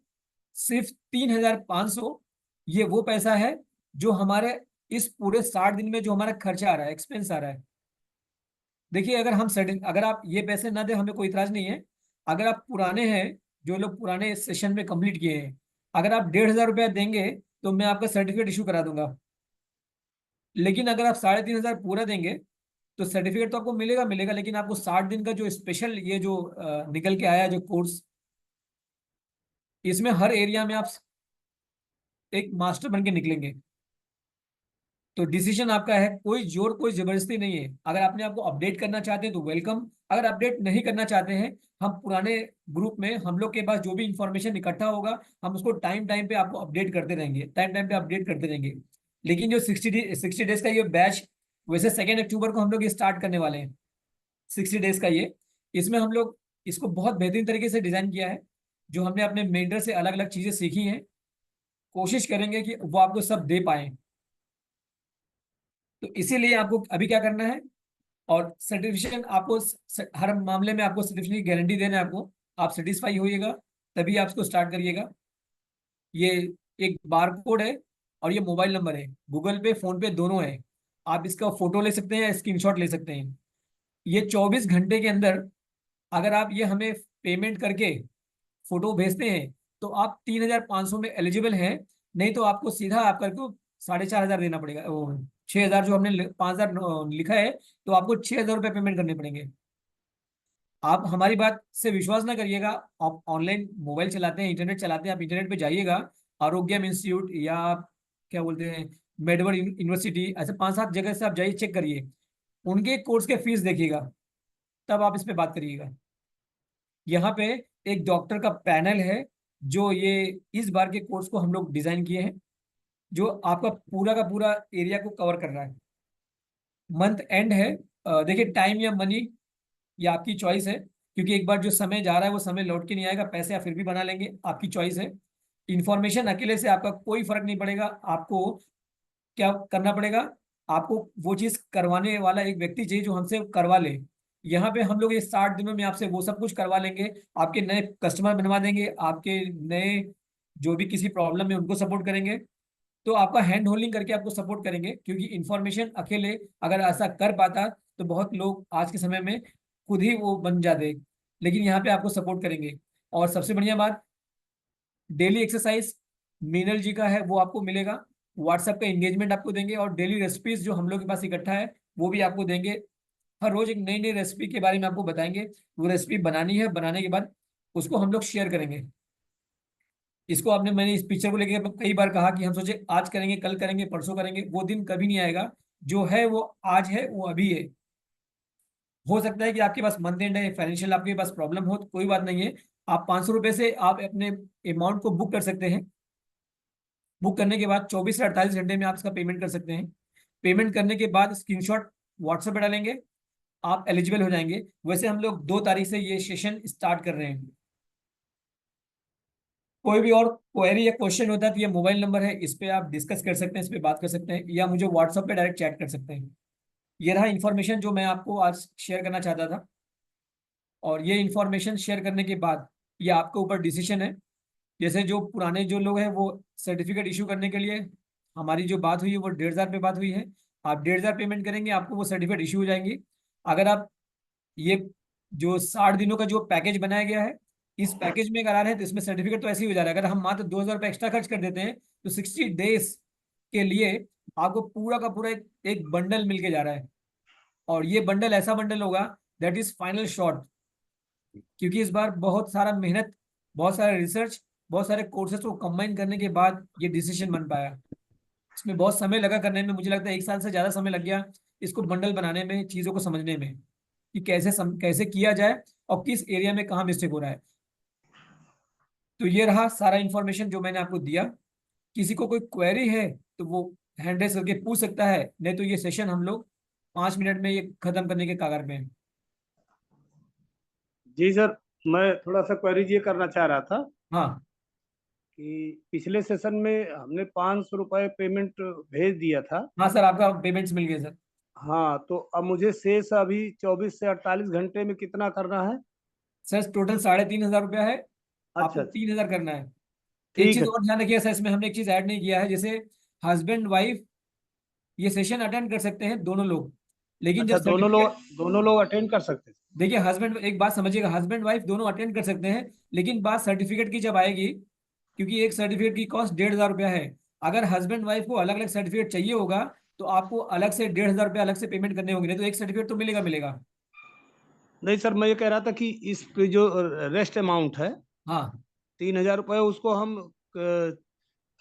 सिर्फ 3,500। ये वो पैसा है जो हमारे इस पूरे 60 दिन में जो हमारा खर्चा आ रहा है, एक्सपेंस आ रहा है। देखिए, अगर हम सर्टिन अगर आप ये पैसे ना दें, हमें कोई इतराज नहीं है। अगर आप पुराने हैं, जो लोग पुराने सेशन में कंप्लीट किए हैं, अगर आप 1,500 रुपया देंगे, तो मैं आपका सर्टिफिकेट इशू करा दूंगा। लेकिन अगर आप 3,500 पूरा देंगे, तो सर्टिफिकेट तो आपको मिलेगा मिलेगा, लेकिन आपको 60 दिन का जो स्पेशल ये जो निकल के आया जो कोर्स, इसमें हर एरिया में आप एक मास्टर बन के निकलेंगे। तो डिसीजन आपका है, कोई जोर कोई जबरदस्ती नहीं है। अगर आपने आपको अपडेट करना चाहते हैं तो वेलकम, अगर अपडेट नहीं करना चाहते हैं, हम पुराने ग्रुप में हम लोग के पास जो भी इंफॉर्मेशन इकट्ठा होगा, हम उसको टाइम टाइम पे आपको अपडेट करते रहेंगे, टाइम टाइम पे अपडेट करते रहेंगे। लेकिन जो 60 डेज का ये बैच, वैसे 2 अक्टूबर को हम लोग ये स्टार्ट करने वाले हैं। 60 डेज का ये, इसमें हम लोग इसको बहुत बेहतरीन तरीके से डिजाइन किया है। जो हमने अपने मेंटर से अलग अलग चीजें सीखी हैं, कोशिश करेंगे कि वो आपको सब दे पाए। तो इसीलिए आपको अभी क्या करना है, और सर्टिफिकेशन आपको हर मामले में आपको सर्टिफिकेट की गारंटी देना है आपको। आप सेटिस्फाई होइएगा तभी आप इसको स्टार्ट करिएगा। ये एक बार कोड है और ये मोबाइल नंबर है, गूगल पे फोन पे दोनों है। आप इसका फोटो ले सकते हैं या स्क्रीनशॉट ले सकते हैं। ये 24 घंटे के अंदर अगर आप ये हमें पेमेंट करके फोटो भेजते हैं तो आप 3,500 में एलिजिबल हैं। नहीं तो आपको सीधा आप करके 4,500 देना पड़ेगा, 6,000 जो हमने 5,000 लिखा है, तो आपको 6,000 रुपये पेमेंट करने पड़ेंगे। आप हमारी बात से विश्वास ना करिएगा। आप ऑनलाइन मोबाइल चलाते हैं, इंटरनेट चलाते हैं, आप इंटरनेट पे जाइएगा, आरोग्यम इंस्टीट्यूट या क्या बोलते हैं मेडवर्ड यूनिवर्सिटी, ऐसे 5-7 जगह से आप जाइए, चेक करिए, उनके कोर्स के फीस देखिएगा, तब आप इस पे बात करिएगा। यहाँ पे एक डॉक्टर का पैनल है जो ये इस बार के कोर्स को हम लोग डिजाइन किए हैं, जो आपका पूरा का पूरा एरिया को कवर कर रहा है। मंथ एंड है, देखिए टाइम या मनी ये आपकी चॉइस है, क्योंकि एक बार जो समय जा रहा है वो समय लौट के नहीं आएगा, पैसे आप फिर भी बना लेंगे, आपकी चॉइस है। इंफॉर्मेशन अकेले से आपका कोई फर्क नहीं पड़ेगा। आपको क्या करना पड़ेगा, आपको वो चीज करवाने वाला एक व्यक्ति चाहिए जो हमसे करवा ले। यहाँ पे हम लोग ये 60 दिनों में आपसे वो सब कुछ करवा लेंगे, आपके नए कस्टमर बनवा देंगे, आपके नए जो भी किसी प्रॉब्लम में उनको सपोर्ट करेंगे। तो आपका हैंड होल्डिंग करके आपको सपोर्ट करेंगे, क्योंकि इंफॉर्मेशन अकेले अगर ऐसा कर पाता तो बहुत लोग आज के समय में खुद ही वो बन जाते, लेकिन यहाँ पे आपको सपोर्ट करेंगे। और सबसे बढ़िया बात, डेली एक्सरसाइज मीनल जी का है वो आपको मिलेगा, व्हाट्सएप का एंगेजमेंट आपको देंगे, और डेली रेसिपीज जो हम लोग के पास इकट्ठा है वो भी आपको देंगे। हर रोज एक नई नई रेसिपी के बारे में आपको बताएंगे, वो रेसिपी बनानी है, बनाने के बाद उसको हम लोग शेयर करेंगे। इसको आपने, मैंने इस पिक्चर को लेके कई बार कहा कि हम सोचे आज करेंगे, कल करेंगे, परसों करेंगे, वो दिन कभी नहीं आएगा। जो है वो आज है, वो अभी है। हो सकता है कि आपके पास मंथ एंड है, फाइनेंशियल आपके पास प्रॉब्लम हो, तो कोई बात नहीं है। आप 500 रुपये से आप अपने अमाउंट को बुक कर सकते हैं। बुक करने के बाद 24 से 48 घंटे में आप इसका पेमेंट कर सकते हैं। पेमेंट करने के बाद स्क्रीनशॉट व्हाट्सएप पे डालेंगे, आप एलिजिबल हो जाएंगे। वैसे हम लोग 2 तारीख से ये सेशन स्टार्ट कर रहे हैं। कोई भी और क्वेरी या क्वेश्चन होता है तो ये मोबाइल नंबर है, इस पे आप डिस्कस कर सकते हैं, इस पे बात कर सकते हैं, या मुझे व्हाट्सएप पे डायरेक्ट चैट कर सकते हैं। ये रहा इन्फॉर्मेशन जो मैं आपको आज शेयर करना चाहता था। और ये इन्फॉर्मेशन शेयर करने के बाद ये आपके ऊपर डिसीजन है। जैसे जो पुराने जो लोग हैं वो सर्टिफिकेट इशू करने के लिए, हमारी जो बात हुई है वो 1,500 पे बात हुई है। आप 1,500 पेमेंट करेंगे, आपको वो सर्टिफिकेट इशू हो जाएंगी। अगर आप ये जो 60 दिनों का जो पैकेज बनाया गया है, इस पैकेज में करा रहे हैं तो इसमें सर्टिफिकेट तो ऐसे ही हो जा रहा है। अगर हम मात्र 2,000 रुपये एक्स्ट्रा खर्च कर देते हैं तो 60 डेज के लिए आपको पूरा का पूरा एक बंडल मिल के जा रहा है। और ये बंडल ऐसा बंडल होगा दैट इज फाइनल शॉट, क्योंकि इस बार बहुत सारा मेहनत, बहुत सारा रिसर्च, बहुत सारे कोर्सेज को कंबाइन करने के बाद ये डिसीजन बन पाया। इसमें बहुत समय लगा करने में, मुझे लगता है 1 साल से ज्यादा समय लग गया इसको बंडल बनाने में, चीजों को समझने में कि कैसे किया जाए और किस एरिया में कहाँ मिस्टेक हो रहा है। तो ये रहा सारा इंफॉर्मेशन जो मैंने आपको दिया। किसी को कोई क्वेरी है तो वो हैंड रेस करके पूछ सकता है, नहीं तो ये सेशन हम लोग 5 मिनट में ये खत्म करने के कागार में हैं। जी सर, मैं थोड़ा सा क्वेरी ये करना चाह रहा था हाँ कि पिछले सेशन में हमने 500 रुपये पेमेंट भेज दिया था। हाँ सर, आपका पेमेंट्स मिल गए सर। हाँ, तो अब मुझे शेष अभी 24 से 48 घंटे में कितना करना है? सर टोटल 3,500 रुपया है, अच्छा आपको अच्छा, 3,000 करना है। एक ठीक चीज है। और ध्यान रखिए सर, इसमें हमने एक चीज ऐड नहीं किया है, जैसे हस्बैंड वाइफ ये सेशन अटेंड कर सकते हैं दोनों लोग, लेकिन जब अच्छा, सर्टिफिकेट, दोनों लोग अटेंड कर सकते हैं। देखिए हस्बैंड, एक बात समझिएगा, हस्बैंड वाइफ दोनों अटेंड कर सकते हैं, लेकिन बात सर्टिफिकेट की जब आएगी, क्योंकि एक सर्टिफिकेट की कॉस्ट 1,500 रुपया है। अगर हस्बैंड वाइफ को अलग अलग सर्टिफिकेट चाहिए होगा तो आपको अलग से 1,500 रुपया अलग से पेमेंट करने होंगे, नहीं तो एक सर्टिफिकेट तो मिलेगा मिलेगा। नहीं सर, मैं ये कह रहा था कि इस पे जो रेस्ट अमाउंट है हाँ 3,000 रुपये, उसको हम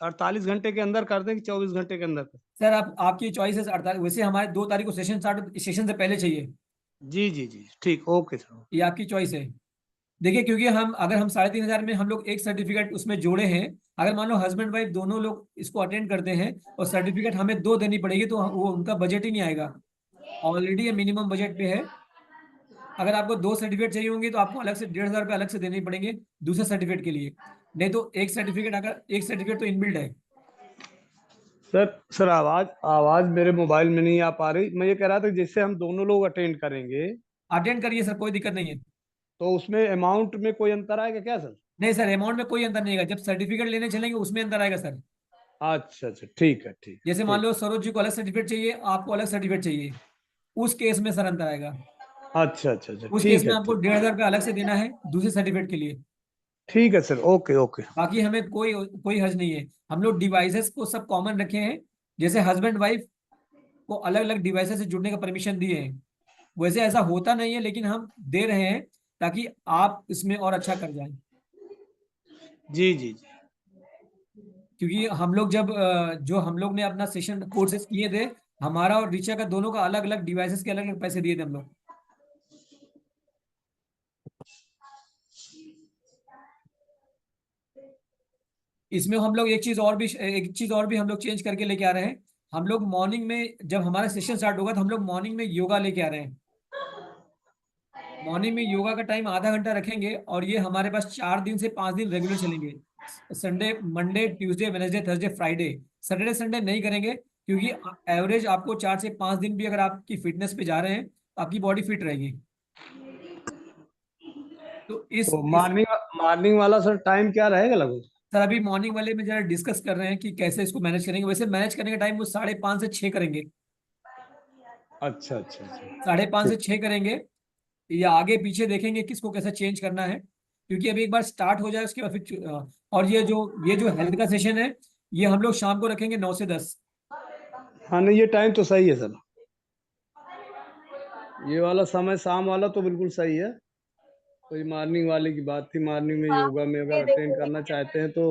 48 घंटे के अंदर कर दें कि 24 घंटे के अंदर कर? सर, आप आपकी चॉइस है 48, वैसे हमारे 2 तारीख को सेशन स्टार्ट, सेशन से पहले चाहिए, जी जी जी, ठीक, ओके सर। ये आपकी चॉइस है। देखिए क्योंकि हम, अगर हम 3,500 में हम लोग एक सर्टिफिकेट उसमें जोड़े हैं, अगर मान लो हस्बैंड वाइफ दोनों लोग इसको अटेंड करते हैं और सर्टिफिकेट हमें 2 देनी पड़ेगी, तो वो उनका बजट ही नहीं आएगा। ऑलरेडी ये मिनिमम बजट पे है। अगर आपको 2 सर्टिफिकेट चाहिए होंगे तो आपको अलग से 1,500 रुपये अलग से देने पड़ेंगे दूसरे सर्टिफिकेट के लिए, नहीं तो एक सर्टिफिकेट, अगर एक सर्टिफिकेट तो इनबिल्ड है। सर आवाज आवाज मेरे मोबाइल में नहीं आ पा रही। मैं ये कह रहा था कि जैसे हम दोनों लोग अटेंड करेंगे। अटेंड करिए सर, कोई दिक्कत नहीं है। तो उसमें अमाउंट में कोई अंतर आएगा क्या सर? नहीं सर, अमाउंट में कोई अंतर नहीं आएगा। जब सर्टिफिकेट लेने चलेंगे उसमें अंतर आएगा सर। अच्छा अच्छा, ठीक है, ठीक जैसे मान ठीक। लो सरोज जी को अलग सर्टिफिकेट चाहिए, आपको अलग सर्टिफिकेट चाहिए, उस केस में सर अंतर आएगा। अच्छा अच्छा अच्छा, उस केस ठीक में है, आपको ठीक। 1,500 रुपये अलग से देना है दूसरे सर्टिफिकेट के लिए। ठीक है सर, ओके ओके। बाकी हमें कोई कोई हर्ज नहीं है। हम लोग डिवाइसेस को सब कॉमन रखे हैं। जैसे हस्बैंड वाइफ को अलग अलग डिवाइसेस से जुड़ने का परमिशन दिए हैं, वैसे ऐसा होता नहीं है, लेकिन हम दे रहे हैं ताकि आप इसमें और अच्छा कर जाएं। जी जी जी। क्योंकि हम लोग जब जो हम लोग ने अपना सेशन कोर्सेज किए थे, हमारा और ऋचा का दोनों का अलग अलग डिवाइसेस के अलग अलग पैसे दिए थे हम लोग। इसमें हम लोग एक चीज और भी हम लोग चेंज करके लेके आ रहे हैं। हम लोग मॉर्निंग में जब हमारा सेशन स्टार्ट होगा तो हम लोग मॉर्निंग में योगा लेके आ रहे हैं। मॉर्निंग में योगा का टाइम आधा घंटा रखेंगे, और ये हमारे पास 4 दिन से 5 दिन रेगुलर चलेंगे। Sunday, Monday, Tuesday, Wednesday, Thursday, Friday. Saturday Sunday नहीं करेंगे, क्योंकि एवरेज आपको 4 से 5 दिन भी अगर आपकी फिटनेस पे जा रहे हैं तो आपकी बॉडी फिट रहेगी। तो तो इस मॉर्निंग वाला सर टाइम क्या रहेगा लगभग? सर अभी मॉर्निंग वाले में जरा डिस्कस कर रहे हैं कि कैसे इसको मैनेज करेंगे। वैसे मैनेज करने का टाइम वो 5:30 से 6 करेंगे। अच्छा अच्छा अच्छा, 5:30 से 6 करेंगे, या आगे पीछे देखेंगे किसको कैसे चेंज करना है। क्योंकि अभी एक बार स्टार्ट हो जाए उसके बाद फिर और ये जो हेल्थ का सेशन है, ये हम लोग शाम को रखेंगे 9 से 10। हाँ नहीं, ये टाइम तो सही है सर। ये वाला समय शाम वाला तो बिल्कुल सही है। कोई मॉर्निंग वाले की बात थी, मॉर्निंग में योगा में अगर अटेंड करना चाहते हैं तो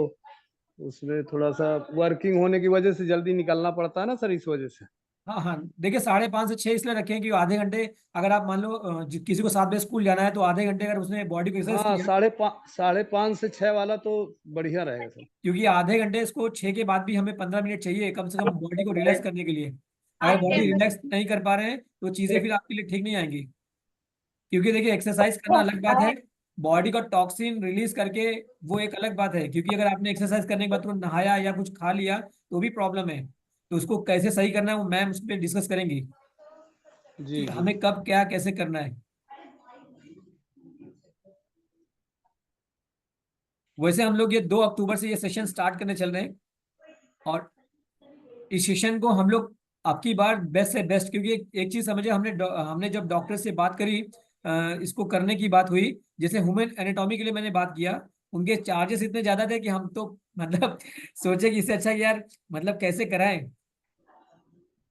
उसमें थोड़ा सा वर्किंग होने की वजह से जल्दी निकलना पड़ता है ना सर, इस वजह से। हाँ हाँ, देखिए 5:30 से 6 इसलिए रखें कि आधे घंटे, अगर आप मान लो किसी को 7 बजे स्कूल जाना है तो आधे घंटे अगर उसने बॉडी को एक्सरसाइज हाँ, किया। 5:30 से 6 वाला तो बढ़िया रहेगा सर। क्योंकि आधे घंटे, इसको 6 के बाद भी हमें 15 मिनट चाहिए कम से कम बॉडी को रिलैक्स करने के लिए। अगर बॉडी रिलैक्स नहीं कर पा रहे हैं तो चीजें फिर आपके लिए ठीक नहीं आएंगी। क्योंकि देखिए एक्सरसाइज करना अलग बात है, बॉडी का टॉक्सिन रिलीज करके वो एक अलग बात है। क्योंकि अगर आपने एक्सरसाइज करने के बाद तुरंत नहाया या कुछ खा लिया तो भी प्रॉब्लम है। तो उसको कैसे सही करना है वो मैम उस पर डिस्कस करेंगी कि जी जी। हमें कब क्या कैसे करना है। वैसे हम लोग ये 2 अक्टूबर से ये सेशन स्टार्ट करने चल रहे हैं। और इस सेशन को हम लोग आपकी बार बेस्ट से बेस्ट, क्योंकि एक चीज समझे, हमने जब डॉक्टर से बात करी, इसको करने की बात हुई, जैसे ह्यूमन एनाटॉमी के लिए मैंने बात किया, उनके चार्जेस इतने ज्यादा थे कि हम तो मतलब सोचे कि इससे अच्छा कि यार मतलब कैसे कराएं।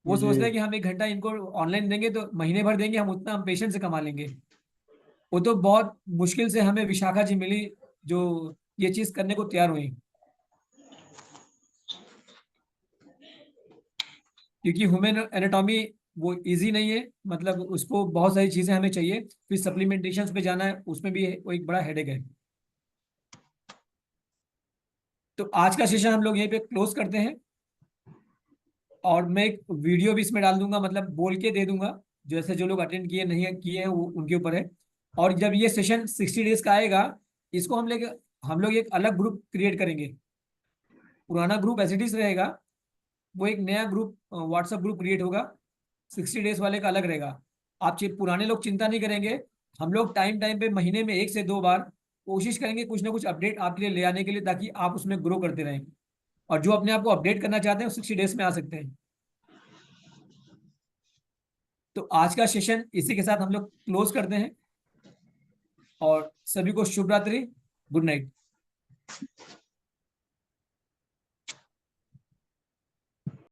वो सोच रहे हैं जी कि हम 1 घंटा इनको ऑनलाइन देंगे तो महीने भर देंगे, हम उतना हम पेशेंट से कमा लेंगे। वो तो बहुत मुश्किल से हमें विशाखा जी मिली जो ये चीज करने को तैयार हुई। क्योंकि ह्यूमन एनाटॉमी वो इजी नहीं है, मतलब उसको बहुत सारी चीजें हमें चाहिए, फिर सप्लीमेंटेशन पे जाना है, उसमें भी वो एक बड़ा हेडेक है। तो आज का सेशन हम लोग यहीं पे क्लोज करते हैं। और मैं एक वीडियो भी इसमें डाल दूंगा, मतलब बोल के दे दूंगा, जैसे जो लोग अटेंड किए नहीं किए हैं वो उनके ऊपर है। और जब ये सेशन 60 डेज का आएगा, इसको हम लोग एक अलग ग्रुप क्रिएट करेंगे। पुराना ग्रुप एज इट इज रहेगा, वो एक नया ग्रुप व्हाट्सएप ग्रुप क्रिएट होगा, 60 डेज वाले का अलग रहेगा। पुराने लोग चिंता नहीं करेंगे। हम लोग टाइम टाइम पे महीने में 1 से 2 बार कोशिश करेंगे कुछ ना कुछ अपडेट आपके लिए ले आने के लिए, ताकि आप उसमें ग्रो करते रहें। और जो अपने आप को अपडेट करना चाहते हैं वो 60 डेज में आ सकते हैं। तो आज का सेशन इसी के साथ हम लोग क्लोज करते हैं, और सभी को शुभ रात्रि, गुड नाइट।